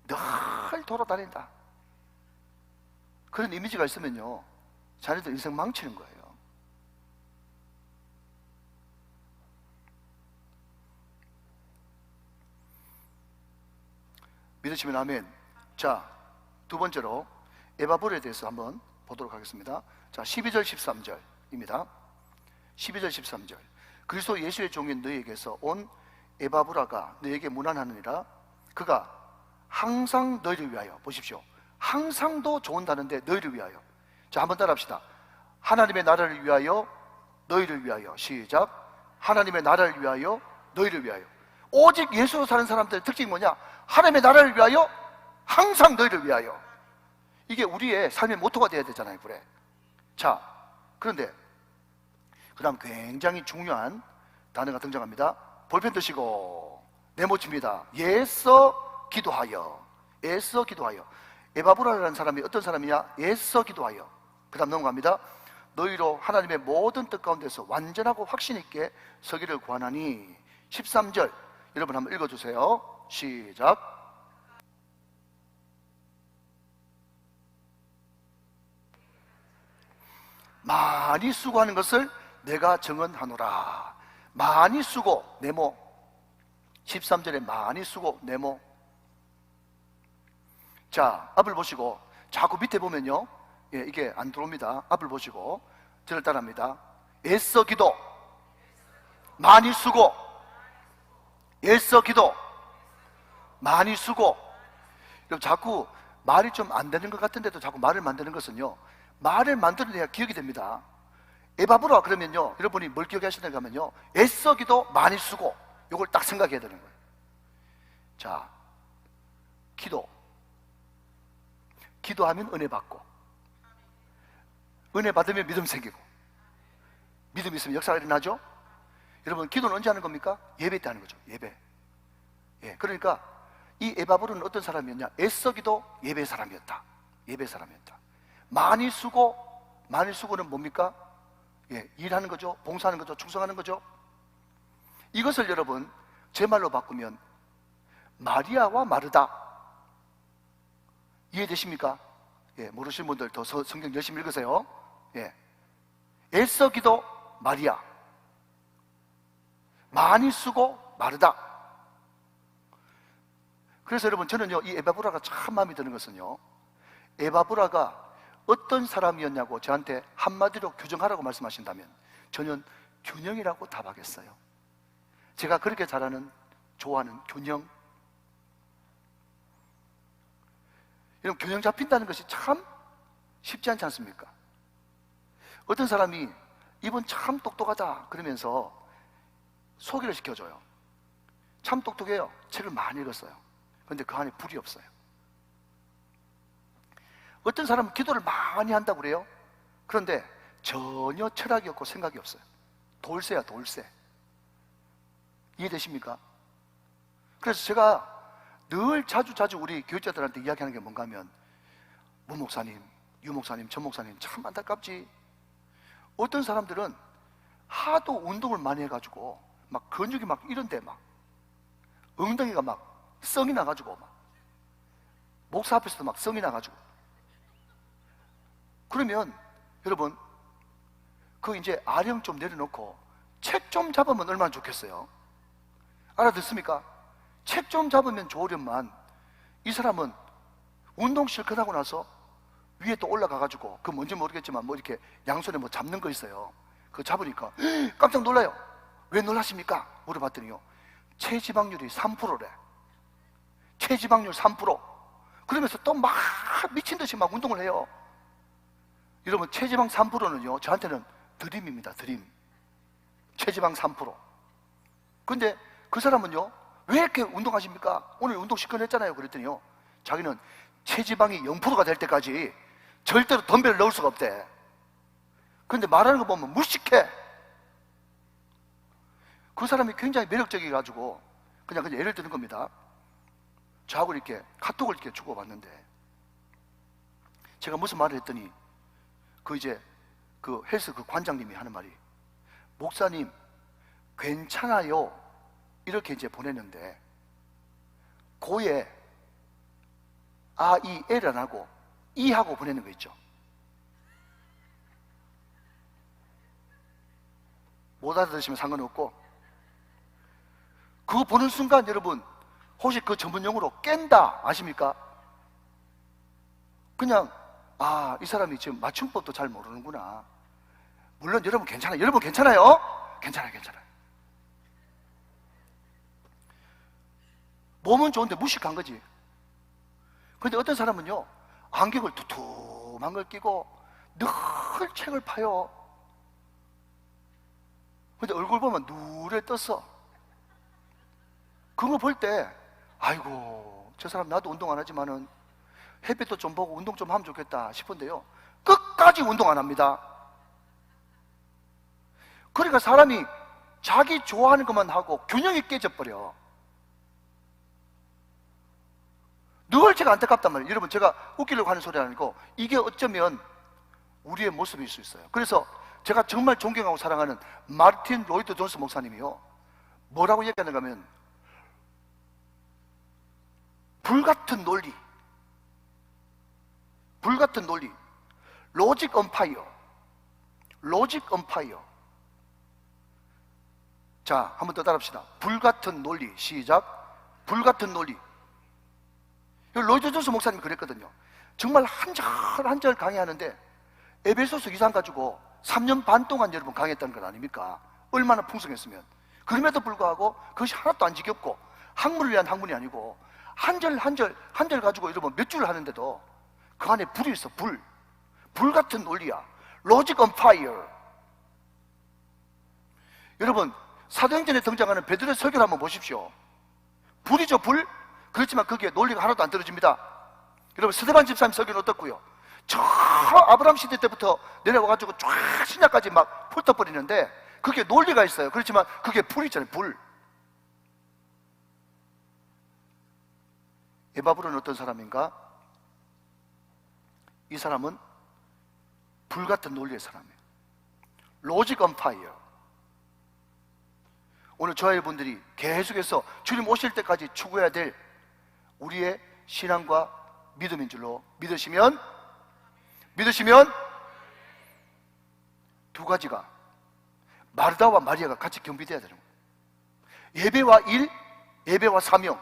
늘 돌아다닌다, 그런 이미지가 있으면요, 자녀들 인생 망치는 거예요. 믿으시면 아멘. 자, 두 번째로 에바브라에 대해서 한번 보도록 하겠습니다. 자, 12절 13절입니다. 12절 13절. 그리스도 예수의 종인 너희에게서 온 에바브라가 너희에게 문안하느니라. 그가 항상 너희를 위하여, 보십시오, 항상도 좋은다는데 너희를 위하여. 자, 한번 따라합시다. 하나님의 나라를 위하여, 너희를 위하여. 시작. 하나님의 나라를 위하여, 너희를 위하여. 오직 예수로 사는 사람들의 특징이 뭐냐? 하나님의 나라를 위하여, 항상 너희를 위하여. 이게 우리의 삶의 모토가 되어야 되잖아요. 그래. 자, 그런데 그 다음 굉장히 중요한 단어가 등장합니다. 볼펜 드시고 네모칩니다. 애써 기도하여. 애써 기도하여. 에바브라라는 사람이 어떤 사람이냐? 애써 기도하여. 그 다음 넘어갑니다. 너희로 하나님의 모든 뜻 가운데서 완전하고 확신 있게 서기를 구하나니. 13절 여러분 한번 읽어주세요. 시작. 많이 수고하는 것을 내가 정언하노라. 많이 수고, 네모. 13절에 많이 수고, 네모. 자, 앞을 보시고 자꾸 밑에 보면요, 이게 안 들어옵니다. 앞을 보시고 저를 따라합니다. 애써 기도, 많이 수고. 애써 기도, 많이 수고. 여러분, 자꾸 말이 좀 안 되는 것 같은데도 자꾸 말을 만드는 것은요, 말을 만들어내야 기억이 됩니다. 에바브라 그러면요, 여러분이 뭘 기억하시는가 하면요, 애써 기도, 많이 수고. 이걸 딱 생각해야 되는 거예요. 자, 기도하면 은혜 받고, 은혜 받으면 믿음 생기고, 믿음 있으면 역사가 일어나죠. 여러분, 기도는 언제 하는 겁니까? 예배 때 하는 거죠. 예배. 예, 그러니까 이 에바브르는 어떤 사람이었냐? 애써 기도, 예배 사람이었다. 예배 사람이었다. 많이 수고, 많이 수고는 뭡니까? 예, 일하는 거죠. 봉사하는 거죠. 충성하는 거죠. 이것을 여러분 제 말로 바꾸면 마리아와 마르다. 이해되십니까? 예, 모르시는 분들 더 성경 열심히 읽으세요. 예, 애써 기도, 마리아. 많이 쓰고 마르다. 그래서 여러분, 저는요, 이 에바브라가 참 마음에 드는 것은요, 에바브라가 어떤 사람이었냐고 저한테 한마디로 규정하라고 말씀하신다면 저는 균형이라고 답하겠어요. 제가 그렇게 좋아하는 균형. 여러분, 균형 잡힌다는 것이 참 쉽지 않지 않습니까? 어떤 사람이 이분 참 똑똑하다 그러면서 소개를 시켜줘요. 참 똑똑해요. 책을 많이 읽었어요. 그런데 그 안에 불이 없어요. 어떤 사람은 기도를 많이 한다고 그래요. 그런데 전혀 철학이 없고 생각이 없어요. 돌쇠야, 돌쇠. 이해되십니까? 그래서 제가 늘 자주 우리 교육자들한테 이야기하는 게 뭔가 하면, 문 목사님, 유 목사님, 전 목사님 참 안타깝지. 어떤 사람들은 하도 운동을 많이 해가지고 막 근육이 막 이런데 막 엉덩이가 막 성이 나가지고 막 목사 앞에서도 막 성이 나가지고, 그러면 여러분 그 이제 아령 좀 내려놓고 책 좀 잡으면 얼마나 좋겠어요. 알아듣습니까? 책 좀 잡으면 좋으련만 이 사람은 운동 실컷 하고 나서 위에 또 올라가가지고 그 뭔지 모르겠지만 뭐 이렇게 양손에 뭐 잡는 거 있어요. 그거 잡으니까 깜짝 놀라요. 왜 놀라십니까? 물어봤더니요, 체지방률이 3%래. 체지방률 3%. 그러면서 또 막 미친 듯이 막 운동을 해요. 여러분, 체지방 3%는요 저한테는 드림입니다. 드림. 체지방 3%. 근데 그 사람은요, 왜 이렇게 운동하십니까? 오늘 운동 실컷 했잖아요. 그랬더니요, 자기는 체지방이 0%가 될 때까지 절대로 덤벨을 넣을 수가 없대. 그런데 말하는 거 보면 무식해. 그 사람이 굉장히 매력적이가지고 그냥 예를 드는 겁니다. 저하고 이렇게 카톡을 이렇게 주고받는데, 제가 무슨 말을 했더니 그 이제 그 헬스 그 관장님이 하는 말이, 목사님 괜찮아요, 이렇게 이제 보냈는데 고에 아, 이, L 안 하고 이 하고 보내는 거 있죠. 못 알아들으시면 상관없고, 그거 보는 순간 여러분 혹시 그 전문 용어로 깬다 아십니까? 그냥 아, 이 사람이 지금 맞춤법도 잘 모르는구나. 물론 여러분 괜찮아요. 여러분 괜찮아요? 괜찮아요. 몸은 좋은데 무식한 거지. 그런데 어떤 사람은요, 안경을 두툼한 걸 끼고 늘 책을 파요. 근데 얼굴 보면 누래 떴어. 그거 볼 때 아이고, 저 사람 나도 운동 안 하지만은 햇빛도 좀 보고 운동 좀 하면 좋겠다 싶은데요, 끝까지 운동 안 합니다. 그러니까 사람이 자기 좋아하는 것만 하고 균형이 깨져버려. 늘 제가 안타깝단 말이에요. 여러분, 제가 웃기려고 하는 소리 아니고 이게 어쩌면 우리의 모습일 수 있어요. 그래서 제가 정말 존경하고 사랑하는 마르틴 로이드 존스 목사님이요, 뭐라고 얘기하는가 하면, 불같은 논리, 로직 엄파이어. 자, 한번 더 따라합시다. 불같은 논리. 시작. 불같은 논리. 로이드 존스 목사님이 그랬거든요. 정말 한 절 강의하는데 에베소서 2장 가지고 3년 반 동안 여러분 강의했다는 건 아닙니까? 얼마나 풍성했으면. 그럼에도 불구하고 그것이 하나도 안 지겹고, 학문을 위한 학문이 아니고 한 절 가지고 여러분 몇 줄 하는데도 그 안에 불이 있어. 불 같은 논리야. 로직 온 파이어. 여러분, 사도행전에 등장하는 베드로의 설교를 한번 보십시오. 불이죠, 불. 그렇지만 거기에 논리가 하나도 안 떨어집니다. 여러분, 스데반 집사님 설교는 어떻고요? 저 아브라함 시대 때부터 내려와가지고 쫙 신약까지 막 훑어버리는데 그게 논리가 있어요. 그렇지만 그게 불이잖아요, 불. 에바브로는 어떤 사람인가? 이 사람은 불같은 논리의 사람이에요. 로직 온 파이어. 오늘 저와 여러분들이 계속해서 주님 오실 때까지 추구해야 될 우리의 신앙과 믿음인 줄로 믿으시면 두 가지가, 마르다와 마리아가 같이 경비돼야 되는 거예요. 예배와 일, 예배와 사명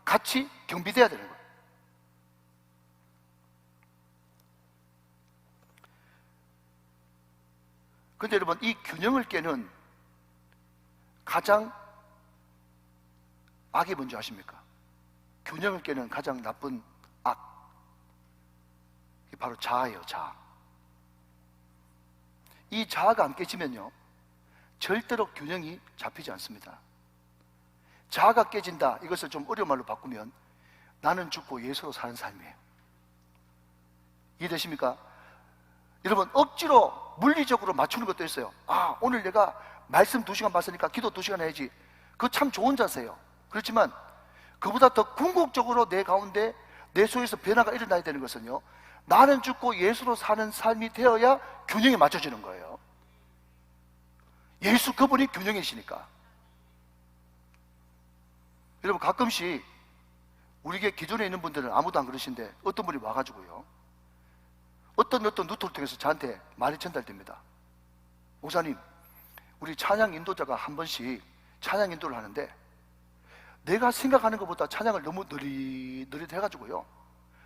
같이 경비돼야 되는 거예요. 근데 여러분, 이 균형을 깨는 가장 악이 뭔지 아십니까? 균형을 깨는 가장 나쁜 악, 이게 바로 자아예요. 자아. 이 자아가 안 깨지면요 절대로 균형이 잡히지 않습니다. 자아가 깨진다, 이것을 좀 어려운 말로 바꾸면 나는 죽고 예수로 사는 삶이에요. 이해되십니까? 여러분, 억지로 물리적으로 맞추는 것도 있어요. 아, 오늘 내가 말씀 2시간 봤으니까 기도 2시간 해야지. 그거 참 좋은 자세예요. 그렇지만 그보다 더 궁극적으로 내 가운데, 내 속에서 변화가 일어나야 되는 것은요, 나는 죽고 예수로 사는 삶이 되어야 균형이 맞춰지는 거예요. 예수 그분이 균형이시니까. 여러분, 가끔씩 우리에게 기존에 있는 분들은 아무도 안 그러신데 어떤 분이 와가지고요, 어떤 루트를 통해서 저한테 말이 전달됩니다. 목사님, 우리 찬양 인도자가 한 번씩 찬양 인도를 하는데 내가 생각하는 것보다 찬양을 너무 느릿해가지고요,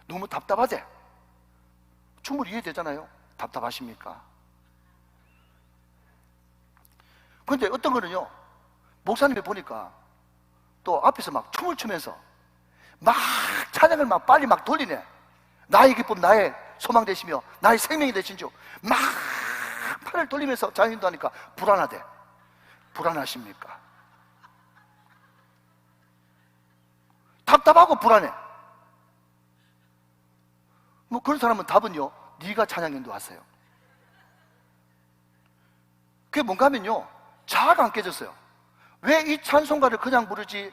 너무 답답하대. 충분히 이해되잖아요. 답답하십니까? 그런데 어떤 거는요, 목사님이 보니까 또 앞에서 막 춤을 추면서 막 찬양을 막 빨리 막 돌리네. 나의 기쁨, 나의 소망 되시며 나의 생명이 되신 주, 막 팔을 돌리면서 찬양 인도하니까 불안하대. 불안하십니까? 답답하고 불안해. 뭐 그런 사람은 답은요, 네가 찬양 인도하세요. 그게 뭔가 하면요, 자아가 안 깨졌어요. 왜 이 찬송가를 그냥 부르지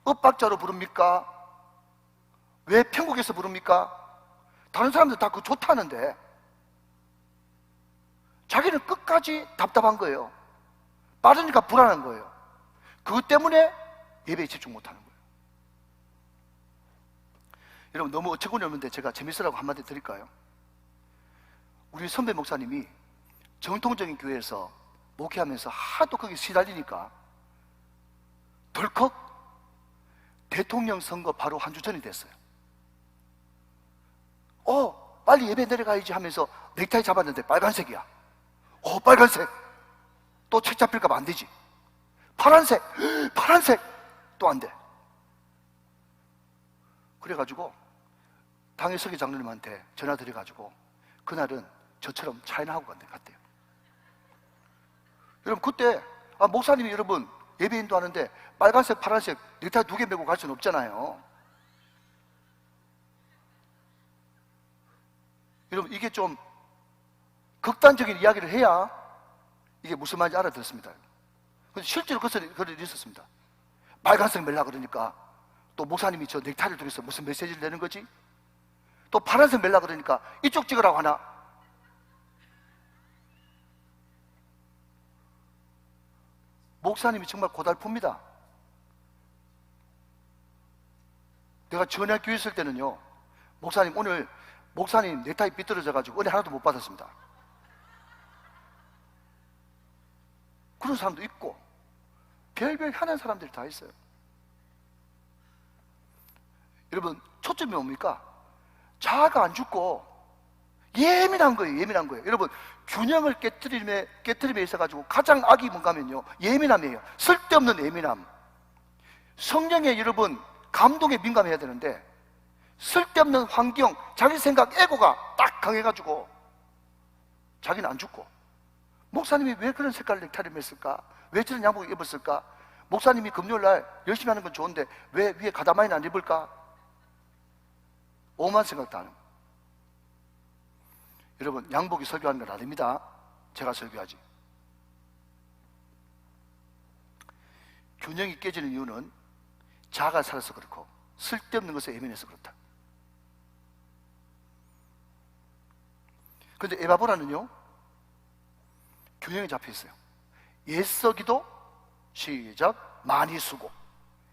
엇박자로 부릅니까? 왜 편곡해서 부릅니까? 다른 사람들 다 그거 좋다는데 자기는 끝까지 답답한 거예요. 빠르니까 불안한 거예요. 그것 때문에 예배에 집중 못하는 거예요. 여러분, 너무 어처구니 없는데 제가 재밌으라고 한마디 드릴까요? 우리 선배 목사님이 정통적인 교회에서 목회하면서 하도 거기 시달리니까 덜컥 대통령 선거 바로 한 주 전이 됐어요. 빨리 예배 내려가야지 하면서 넥타이 잡았는데 빨간색이야. 빨간색. 또 책 잡힐까 봐 안 되지. 파란색. 파란색. 또 안 돼. 그래가지고 당의 서기 장로님한테 전화 드려가지고 그날은 저처럼 차이나 하고 갔대요. 여러분, 그때 목사님이 여러분 예배인도 하는데 빨간색, 파란색 넥타이 2개 메고 갈 수는 없잖아요. 여러분, 이게 좀 극단적인 이야기를 해야 이게 무슨 말인지 알아들었습니다. 실제로 그런 일이 있었습니다. 빨간색 멜라 그러니까 또 목사님이 저 넥타이를 통해서 무슨 메시지를 내는 거지? 또 파란색 멜라 그러니까 이쪽 찍으라고 하나? 목사님이 정말 고달픕니다. 내가 전에 교회 있을 때는요, 목사님 넥타이 삐뚤어져가지고 은혜 하나도 못 받았습니다. 그런 사람도 있고 별별 하는 사람들이 다 있어요. 여러분, 초점이 뭡니까? 자아가 안 죽고 예민한 거예요. 예민한 거예요. 여러분, 균형을 깨트림에 있어가지고 가장 악이 뭔가 하면요, 예민함이에요. 쓸데없는 예민함. 성령에 여러분 감동에 민감해야 되는데 쓸데없는 환경, 자기 생각, 에고가 딱 강해가지고 자기는 안 죽고, 목사님이 왜 그런 색깔 넥타이를 맸을까? 왜 저런 양복을 입었을까? 목사님이 금요일날 열심히 하는 건 좋은데 왜 위에 가다마이는 안 입을까? 오만 생각도 안 합니다. 여러분, 양복이 설교하는 건 아닙니다. 제가 설교하지. 균형이 깨지는 이유는 자아가 살아서 그렇고 쓸데없는 것에 예민해서 그렇다. 그런데 에바보라는요, 균형이 잡혀 있어요. 애써기도, 시작, 많이 쓰고,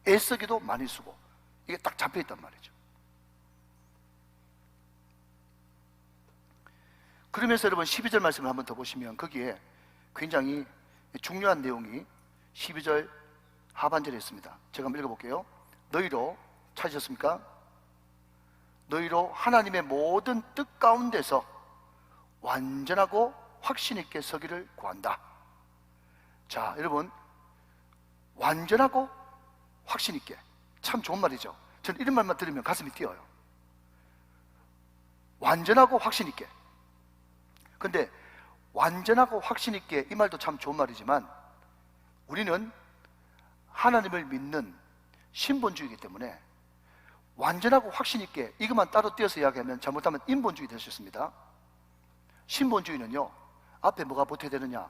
애써기도 많이 쓰고, 이게 딱 잡혀 있단 말이죠. 그러면서 여러분 12절 말씀을 한번 더 보시면 거기에 굉장히 중요한 내용이 12절 하반절에 있습니다. 제가 한번 읽어볼게요. 너희로, 찾으셨습니까? 너희로 하나님의 모든 뜻 가운데서 완전하고 확신 있게 서기를 구한다. 자, 여러분, 완전하고 확신 있게, 참 좋은 말이죠. 저는 이런 말만 들으면 가슴이 뛰어요. 완전하고 확신 있게. 근데 완전하고 확신 있게, 이 말도 참 좋은 말이지만 우리는 하나님을 믿는 신본주의이기 때문에 완전하고 확신 있게 이것만 따로 떼어서 이야기하면 잘못하면 인본주의 될 수 있습니다. 신본주의는요, 앞에 뭐가 붙어야 되느냐?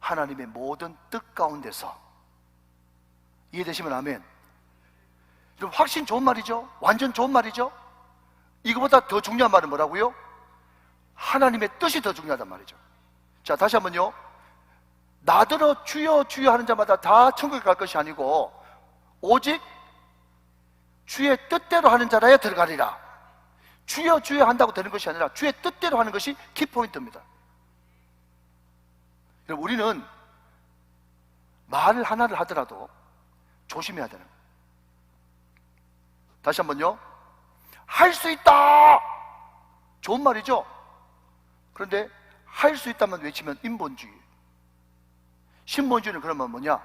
하나님의 모든 뜻 가운데서. 이해되시면 아멘. 여러분, 확신 좋은 말이죠? 완전 좋은 말이죠? 이거보다 더 중요한 말은 뭐라고요? 하나님의 뜻이 더 중요하단 말이죠. 자, 다시 한번요. 나더러 주여 주여 하는 자마다 다 천국에 갈 것이 아니고 오직 주의 뜻대로 하는 자라야 들어가리라. 주여 주여 한다고 되는 것이 아니라 주의 뜻대로 하는 것이 키포인트입니다. 여러분, 우리는 말을 하나를 하더라도 조심해야 되는 거예요. 다시 한번요. 할 수 있다! 좋은 말이죠? 그런데 할 수 있다만 외치면 인본주의. 신본주의는 그러면 뭐냐?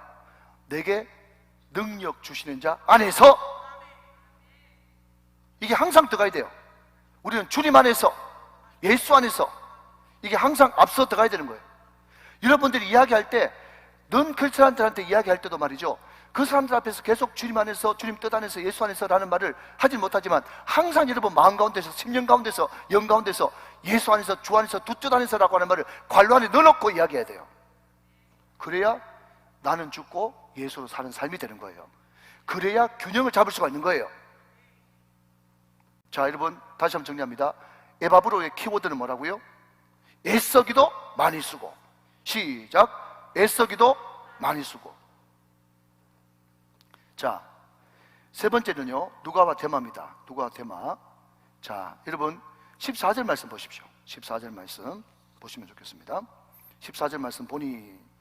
내게 능력 주시는 자 안에서. 이게 항상 들어가야 돼요. 우리는 주님 안에서, 예수 안에서. 이게 항상 앞서 들어가야 되는 거예요. 여러분들이 이야기할 때, 넌 크리스찬들한테 이야기할 때도 말이죠, 그 사람들 앞에서 계속 주님 안에서, 주님 뜻 안에서, 예수 안에서 라는 말을 하진 못하지만 항상 여러분 마음 가운데서, 심령 가운데서, 영 가운데서 예수 안에서, 주 안에서, 두 뜻 안에서 라고 하는 말을 관로 안에 넣어놓고 이야기해야 돼요. 그래야 나는 죽고 예수로 사는 삶이 되는 거예요. 그래야 균형을 잡을 수가 있는 거예요. 자, 여러분 다시 한번 정리합니다. 에바브로의 키워드는 뭐라고요? 애써기도 많이 쓰고. 시작. 애써기도 많이 쓰고. 자, 세 번째는요, 누가와 데마입니다. 누가와 데마. 자, 여러분 14절 말씀 보십시오. 14절 말씀 보시면 좋겠습니다. 14절 말씀 보니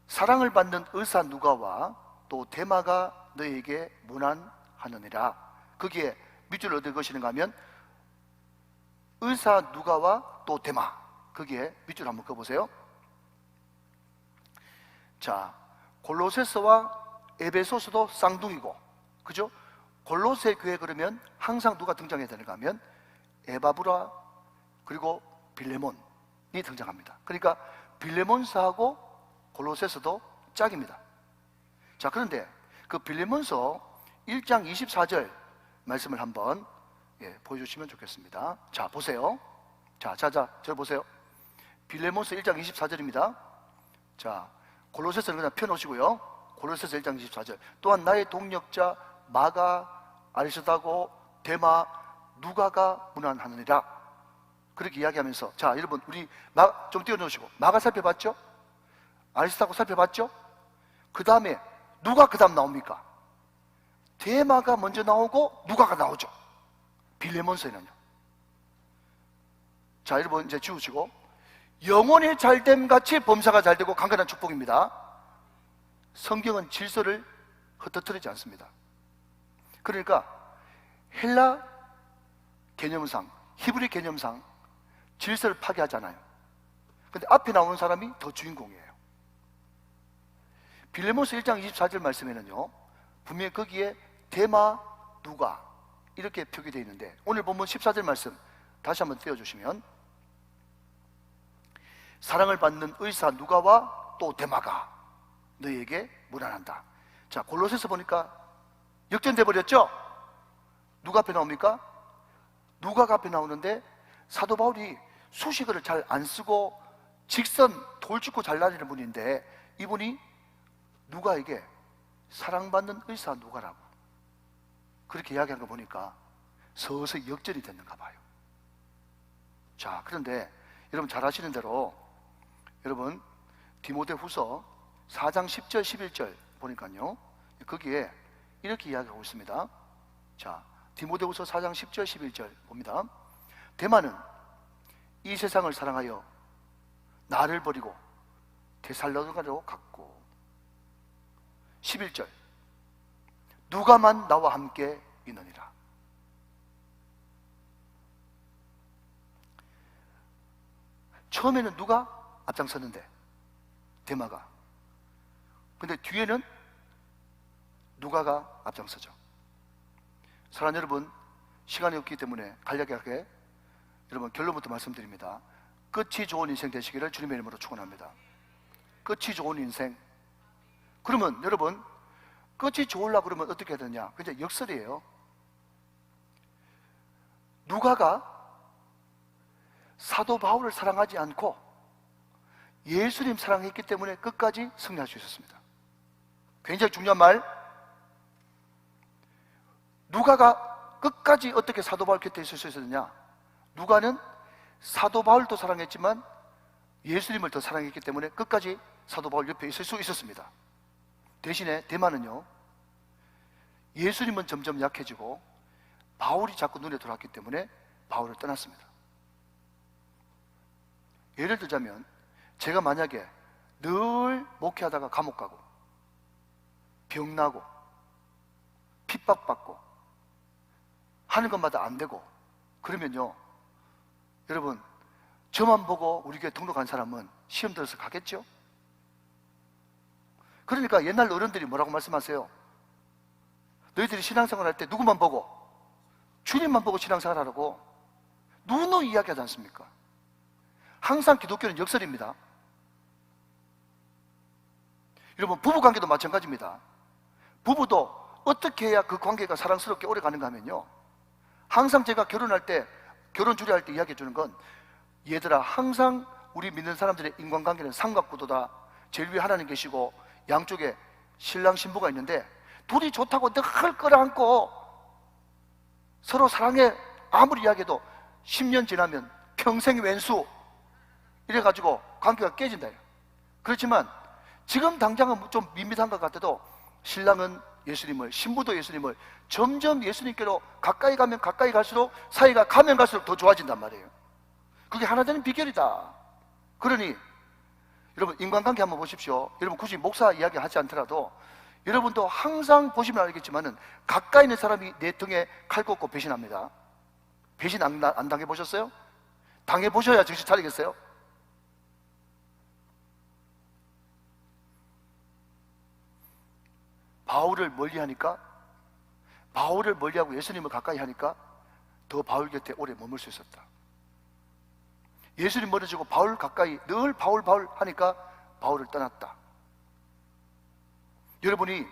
사랑을 받는 의사 누가와 또 데마가 너에게 문안하느니라. 거기에 밑줄 어디 것이는가 하면 의사 누가와 또 데마, 거기에 밑줄 한번 그어보세요. 자, 골로새서와 에베소서도 쌍둥이고, 그죠? 골로새 교회 그러면 항상 누가 등장해야 되는가 하면 에바브라 그리고 빌레몬이 등장합니다. 그러니까 빌레몬서하고 골로새서도 짝입니다. 자, 그런데 그 빌레몬서 1장 24절 말씀을 한번 보여주시면 좋겠습니다. 자, 보세요. 자, 저 보세요. 빌레몬서 1장 24절입니다. 자, 골로새서는 그냥 펴놓으시고요. 골로새서 1장 24절. 또한 나의 동력자 마가, 아리스다고, 데마, 누가가 문안하느니라. 그렇게 이야기하면서, 자, 여러분 우리 좀 띄워놓으시고, 마가 살펴봤죠? 아리스다고 살펴봤죠? 그 다음에 누가 그 다음 나옵니까? 데마가 먼저 나오고 누가가 나오죠. 빌레몬서에는요. 자, 여러분 이제 지우시고, 영혼이 잘됨 같이 범사가 잘되고 강건한 축복입니다. 성경은 질서를 흩어뜨리지 않습니다. 그러니까 헬라 개념상, 히브리 개념상 질서를 파괴하잖아요. 근데 앞에 나오는 사람이 더 주인공이에요. 빌레몬서 1장 24절 말씀에는요, 분명히 거기에 데마, 누가 이렇게 표기되어 있는데, 오늘 본문 14절 말씀 다시 한번 띄워주시면, 사랑을 받는 의사 누가와 또 데마가 너희에게 문안한다. 자, 골로새서 보니까 역전돼 버렸죠? 누가 앞에 나옵니까? 누가가 앞에 나오는데, 사도 바울이 수식어를 잘 안 쓰고 직선 돌직구 잘 날리는 분인데, 이분이 누가에게 사랑받는 의사 누가라고 그렇게 이야기한 거 보니까 서서히 역전이 됐는가 봐요. 자, 그런데 여러분 잘 아시는 대로, 여러분 디모데후서 4장 10절 11절 보니까요, 거기에 이렇게 이야기하고 있습니다. 자, 디모데후서 4장 10절 11절 봅니다. 데마는 이 세상을 사랑하여 나를 버리고 데살로니가로 갔고, 11절 누가만 나와 함께 있느니라. 처음에는 누가 앞장섰는데, 데마가. 근데 뒤에는 누가가 앞장서죠. 사랑하는 여러분, 시간이 없기 때문에 간략하게 여러분 결론부터 말씀드립니다. 끝이 좋은 인생 되시기를 주님의 이름으로 축원합니다. 끝이 좋은 인생, 그러면 여러분, 끝이 좋으려고 그러면 어떻게 해야 되냐? 그냥 역설이에요. 누가가 사도 바울을 사랑하지 않고 예수님 사랑했기 때문에 끝까지 승리할 수 있었습니다. 굉장히 중요한 말. 누가가 끝까지 어떻게 사도 바울 곁에 있을 수 있었느냐? 누가는 사도 바울도 사랑했지만 예수님을 더 사랑했기 때문에 끝까지 사도 바울 옆에 있을 수 있었습니다. 대신에 대만은요, 예수님은 점점 약해지고 바울이 자꾸 눈에 들어왔기 때문에 바울을 떠났습니다. 예를 들자면 제가 만약에 늘 목회하다가 감옥 가고 병나고 핍박받고 하는 것마다 안 되고 그러면요, 여러분, 저만 보고 우리 교회 등록한 사람은 시험 들어서 가겠죠? 그러니까 옛날 어른들이 뭐라고 말씀하세요? 너희들이 신앙생활 할 때 누구만 보고? 주님만 보고 신앙생활 하라고 누누이 이야기하지 않습니까? 항상 기독교는 역설입니다. 여러분, 부부관계도 마찬가지입니다. 부부도 어떻게 해야 그 관계가 사랑스럽게 오래 가는가 하면요, 항상 제가 결혼할 때, 결혼 주례할 때 이야기해 주는 건, 얘들아, 항상 우리 믿는 사람들의 인간관계는 삼각구도다. 제일 위에 하나님 계시고 양쪽에 신랑 신부가 있는데 둘이 좋다고 늘 끌어안고 서로 사랑해 아무리 이야기해도 10년 지나면 평생 왼수 이래가지고 관계가 깨진다. 그렇지만 지금 당장은 좀 밋밋한 것 같아도 신랑은 예수님을, 신부도 예수님을, 점점 예수님께로 가까이 가면 가까이 갈수록 사이가 가면 갈수록 더 좋아진단 말이에요. 그게 하나 되는 비결이다. 그러니 여러분, 인간관계 한번 보십시오. 여러분, 굳이 목사 이야기 하지 않더라도 여러분도 항상 보시면 알겠지만은 가까이 있는 사람이 내 등에 칼 꽂고 배신합니다. 배신 안 당해보셨어요? 당해보셔야 정신 차리겠어요? 바울을 멀리하니까, 바울을 멀리하고 예수님을 가까이 하니까 더 바울 곁에 오래 머물 수 있었다. 예수님 멀어지고 바울 가까이 늘 바울 하니까 바울을 떠났다. 여러분이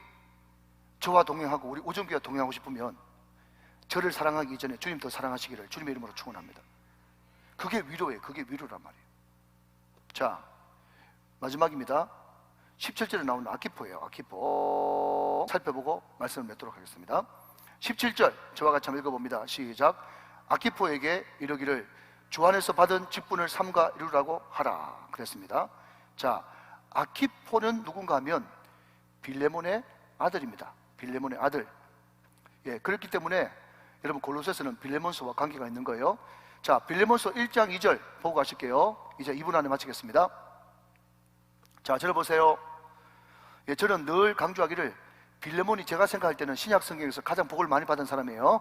저와 동행하고 우리 우정교회와 동행하고 싶으면 저를 사랑하기 이전에 주님 더 사랑하시기를 주님의 이름으로 축원합니다. 그게 위로예요. 그게 위로란 말이에요. 자, 마지막입니다. 17절에 나오는 아키포예요. 아키포 살펴보고 말씀을 맺도록 하겠습니다. 17절 저와 같이 한번 읽어봅니다. 시작. 아키포에게 이르기를 주 안에서 받은 직분을 삼가 이루라고 하라 그랬습니다. 자, 아키포는 누군가 하면 빌레몬의 아들입니다. 빌레몬의 아들. 예, 그렇기 때문에 여러분, 골로새서는 빌레몬서와 관계가 있는 거예요. 자, 빌레몬서 1장 2절 보고 가실게요. 이제 2분 안에 마치겠습니다. 자, 저를 보세요. 예, 저는 늘 강조하기를 빌레몬이 제가 생각할 때는 신약 성경에서 가장 복을 많이 받은 사람이에요.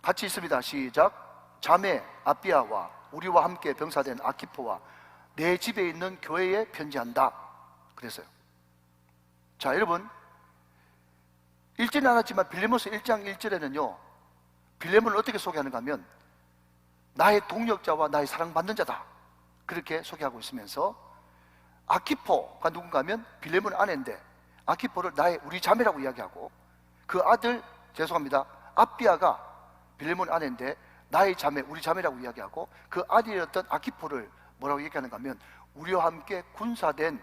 같이 있습니다. 시작. 자매 아비아와 우리와 함께 병사된 아키포와 내 집에 있는 교회에 편지한다 그랬어요. 자, 여러분, 읽지는 않았지만 빌레몬서 1장 1절에는요 빌레몬을 어떻게 소개하는가 하면 나의 동력자와 나의 사랑받는 자다 그렇게 소개하고 있으면서, 아키포가 누군가 하면 빌레몬의 아내인데 아키포를 우리 자매라고 이야기하고, 그 아들, 죄송합니다, 아비아가 빌레몬의 아내인데 나의 자매, 우리 자매라고 이야기하고, 그 아들이었던 아키포를 뭐라고 얘기하는가 하면 우리와 함께 군사된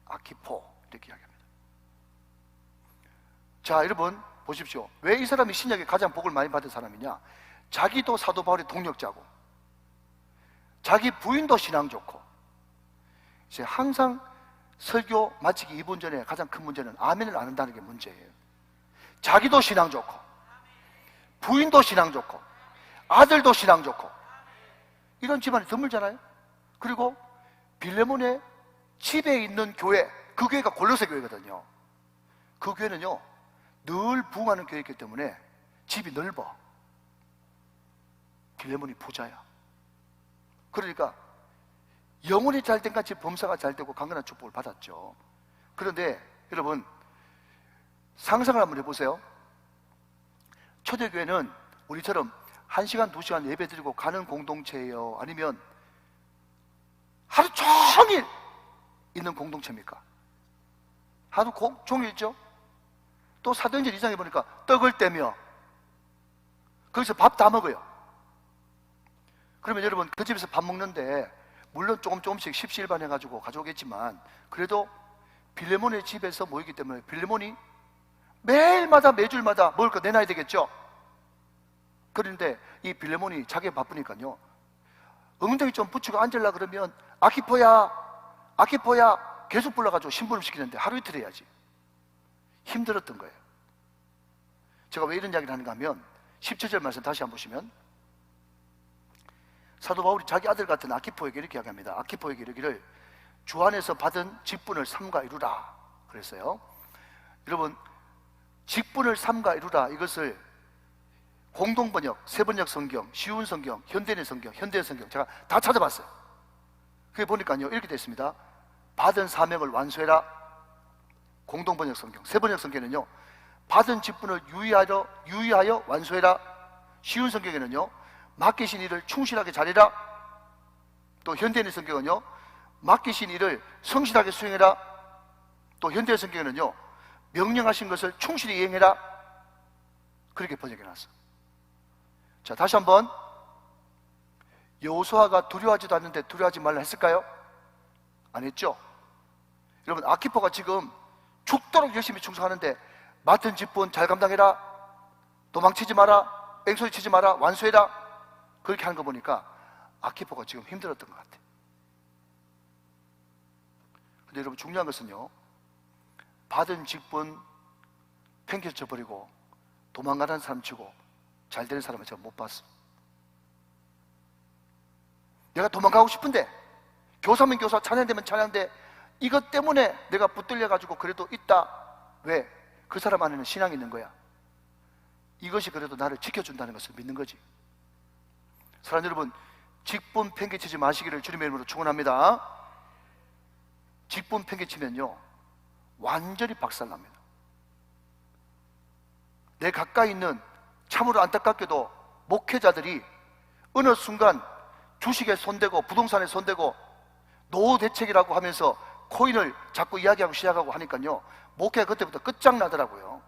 아키포 이렇게 이야기합니다. 자, 여러분 보십시오. 왜 이 사람이 신약에 가장 복을 많이 받은 사람이냐? 자기도 사도 바울의 동력자고 자기 부인도 신앙 좋고. 이제 항상 설교 마치기 2분 전에 가장 큰 문제는 아멘을 안 한다는 게 문제예요. 자기도 신앙 좋고 부인도 신앙 좋고 아들도 신앙 좋고 이런 집안이 드물잖아요. 그리고 빌레몬의 집에 있는 교회, 그 교회가 골로새 교회거든요. 그 교회는요 늘 부흥하는 교회이기 때문에 집이 넓어. 빌레몬이 부자야. 그러니까 영혼이 잘된 같이 범사가 잘되고 강건한 축복을 받았죠. 그런데 여러분, 상상을 한번 해보세요. 초대교회는 우리처럼 1시간, 2시간 예배 드리고 가는 공동체예요? 아니면 하루 종일 있는 공동체입니까? 하루 종일 있죠. 또 사도행전 2장에 보니까 떡을 떼며 거기서 밥 다 먹어요. 그러면 여러분 그 집에서 밥 먹는데 물론 조금씩 십시일반 해가지고 가져오겠지만 그래도 빌레몬의 집에서 모이기 때문에 빌레몬이 매일마다 매주일마다 먹을 거 내놔야 되겠죠. 그런데 이 빌레몬이 자기가 바쁘니까요, 엉덩이 좀 붙이고 앉으려 그러면 아키포야 계속 불러가지고 심부름 시키는데 하루 이틀 해야지. 힘들었던 거예요. 제가 왜 이런 이야기를 하는가 하면 17절 말씀 다시 한번 보시면 사도 바울이 자기 아들 같은 아키포에게 이렇게 이야기합니다. 아키포에게 이르기를 주 안에서 받은 직분을 삼가 이루라 그랬어요. 여러분, 직분을 삼가 이루라, 이것을 공동번역, 세번역 성경, 쉬운 성경, 현대인 성경, 현대인 성경 제가 다 찾아봤어요. 그게 보니까요 이렇게 되어 있습니다. 받은 사명을 완수해라. 공동번역 성경, 세번역 성경에는요 받은 직분을 유의하여 완수해라. 쉬운 성경에는요 맡기신 일을 충실하게 잘해라. 또 현대인 성경은요 맡기신 일을 성실하게 수행해라. 또 현대 성경에는요 명령하신 것을 충실히 이행해라. 그렇게 번역해 놨어. 자, 다시 한번, 여호수아가 두려워하지도 않는데 두려워하지 말라 했을까요? 안 했죠? 여러분, 아키포가 지금 죽도록 열심히 충성하는데 맡은 직분 잘 감당해라, 도망치지 마라, 뺑소니 치지 마라, 완수해라, 그렇게 하는 거 보니까 아키포가 지금 힘들었던 것 같아요. 근데 여러분, 중요한 것은요, 받은 직분 팽개쳐버리고 도망가는 사람 치고 잘 되는 사람은 제가 못 봤어. 내가 도망가고 싶은데, 교사면 교사, 찬양되면 찬양대, 이것 때문에 내가 붙들려가지고 그래도 있다. 왜? 그 사람 안에는 신앙이 있는 거야. 이것이 그래도 나를 지켜준다는 것을 믿는 거지. 사랑 여러분, 직분 팽개치지 마시기를 주님의 이름으로 축원합니다. 직분 팽개치면요 완전히 박살납니다. 내 가까이 있는 참으로 안타깝게도 목회자들이 어느 순간 주식에 손대고 부동산에 손대고 노후 대책이라고 하면서 코인을 자꾸 이야기하고 시작하고 하니까요 목회가 그때부터 끝장나더라고요.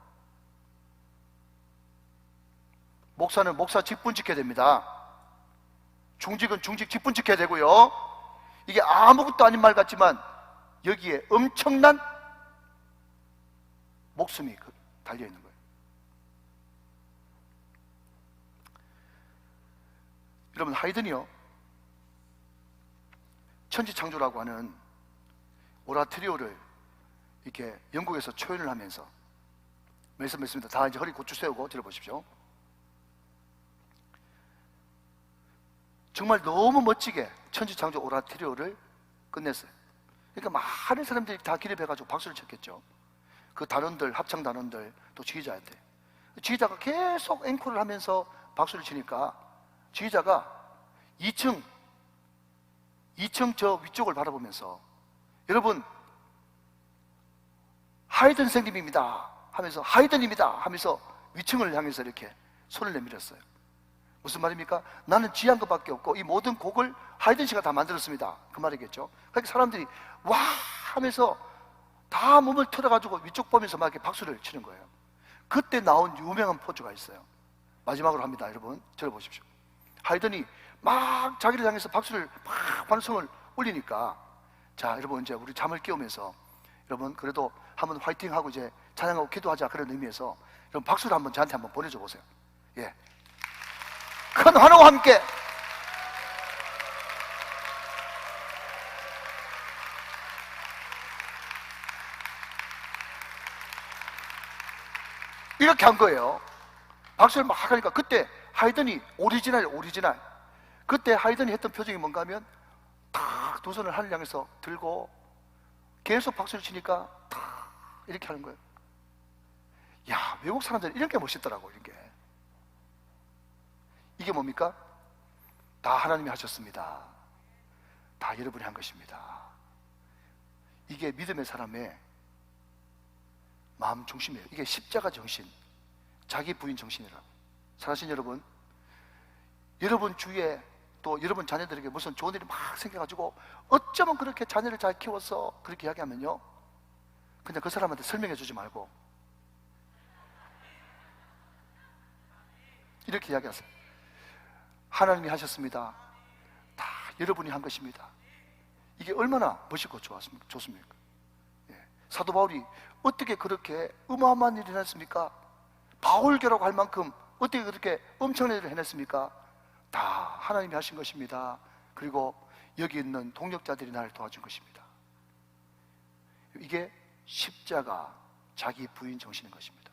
목사는 목사 직분 지켜야 됩니다. 중직은 중직 직분 지켜야 되고요. 이게 아무것도 아닌 말 같지만 여기에 엄청난 목숨이 달려있는 거예요. 여러분, 하이든이요 천지창조라고 하는 오라토리오를 이렇게 영국에서 초연을 하면서 말씀했습니다. 다 이제 허리 고추 세우고 들어보십시오. 정말 너무 멋지게 천지창조 오라토리오를 끝냈어요. 그러니까 많은 사람들이 다 기립해가지고 박수를 쳤겠죠. 그 단원들, 합창 단원들, 또 지휘자한테. 지휘자가 계속 앵콜을 하면서 박수를 치니까 지휘자가 2층 저 위쪽을 바라보면서 여러분 하이든 선생님입니다 하면서 하이든입니다 하면서 위층을 향해서 이렇게 손을 내밀었어요. 무슨 말입니까? 나는 지휘한 것밖에 없고 이 모든 곡을 하이든 씨가 다 만들었습니다, 그 말이겠죠. 그러니까 사람들이 와 하면서 다 몸을 틀어가지고 위쪽 보면서 막 이렇게 박수를 치는 거예요. 그때 나온 유명한 포즈가 있어요. 마지막으로 합니다. 여러분 들어보십시오. 하이든이 막 자기를 향해서 박수를 막 환성을 올리니까, 자 여러분 이제 우리 잠을 깨우면서 여러분 그래도 한번 화이팅하고 이제 찬양하고 기도하자, 그런 의미에서 여러분 박수를 한번 저한테 한번 보내줘 보세요. 예, 큰 환호와 함께. 이렇게 한 거예요. 박수를 막 하니까 그때 하이든이 오리지널. 그때 하이든이 했던 표정이 뭔가 하면 탁 두 손을 하늘 향해서 들고 계속 박수를 치니까 탁 이렇게 하는 거예요. 야, 외국 사람들은 이런 게 멋있더라고. 이게 뭡니까? 다 하나님이 하셨습니다. 다 여러분이 한 것입니다. 이게 믿음의 사람의 마음 중심이에요. 이게 십자가 정신, 자기 부인 정신이라. 사랑하신 여러분, 여러분 주위에 또 여러분 자녀들에게 무슨 좋은 일이 막 생겨가지고 어쩌면 그렇게 자녀를 잘 키워서 그렇게 이야기하면요, 그냥 그 사람한테 설명해 주지 말고 이렇게 이야기하세요. 하나님이 하셨습니다. 다 여러분이 한 것입니다. 이게 얼마나 멋있고 좋습니까? 예. 사도 바울이 어떻게 그렇게 어마어마한 일을 해냈습니까? 바울교라고 할 만큼 어떻게 그렇게 엄청난 일을 해냈습니까? 다 하나님이 하신 것입니다. 그리고 여기 있는 동역자들이 나를 도와준 것입니다. 이게 십자가 자기 부인 정신인 것입니다.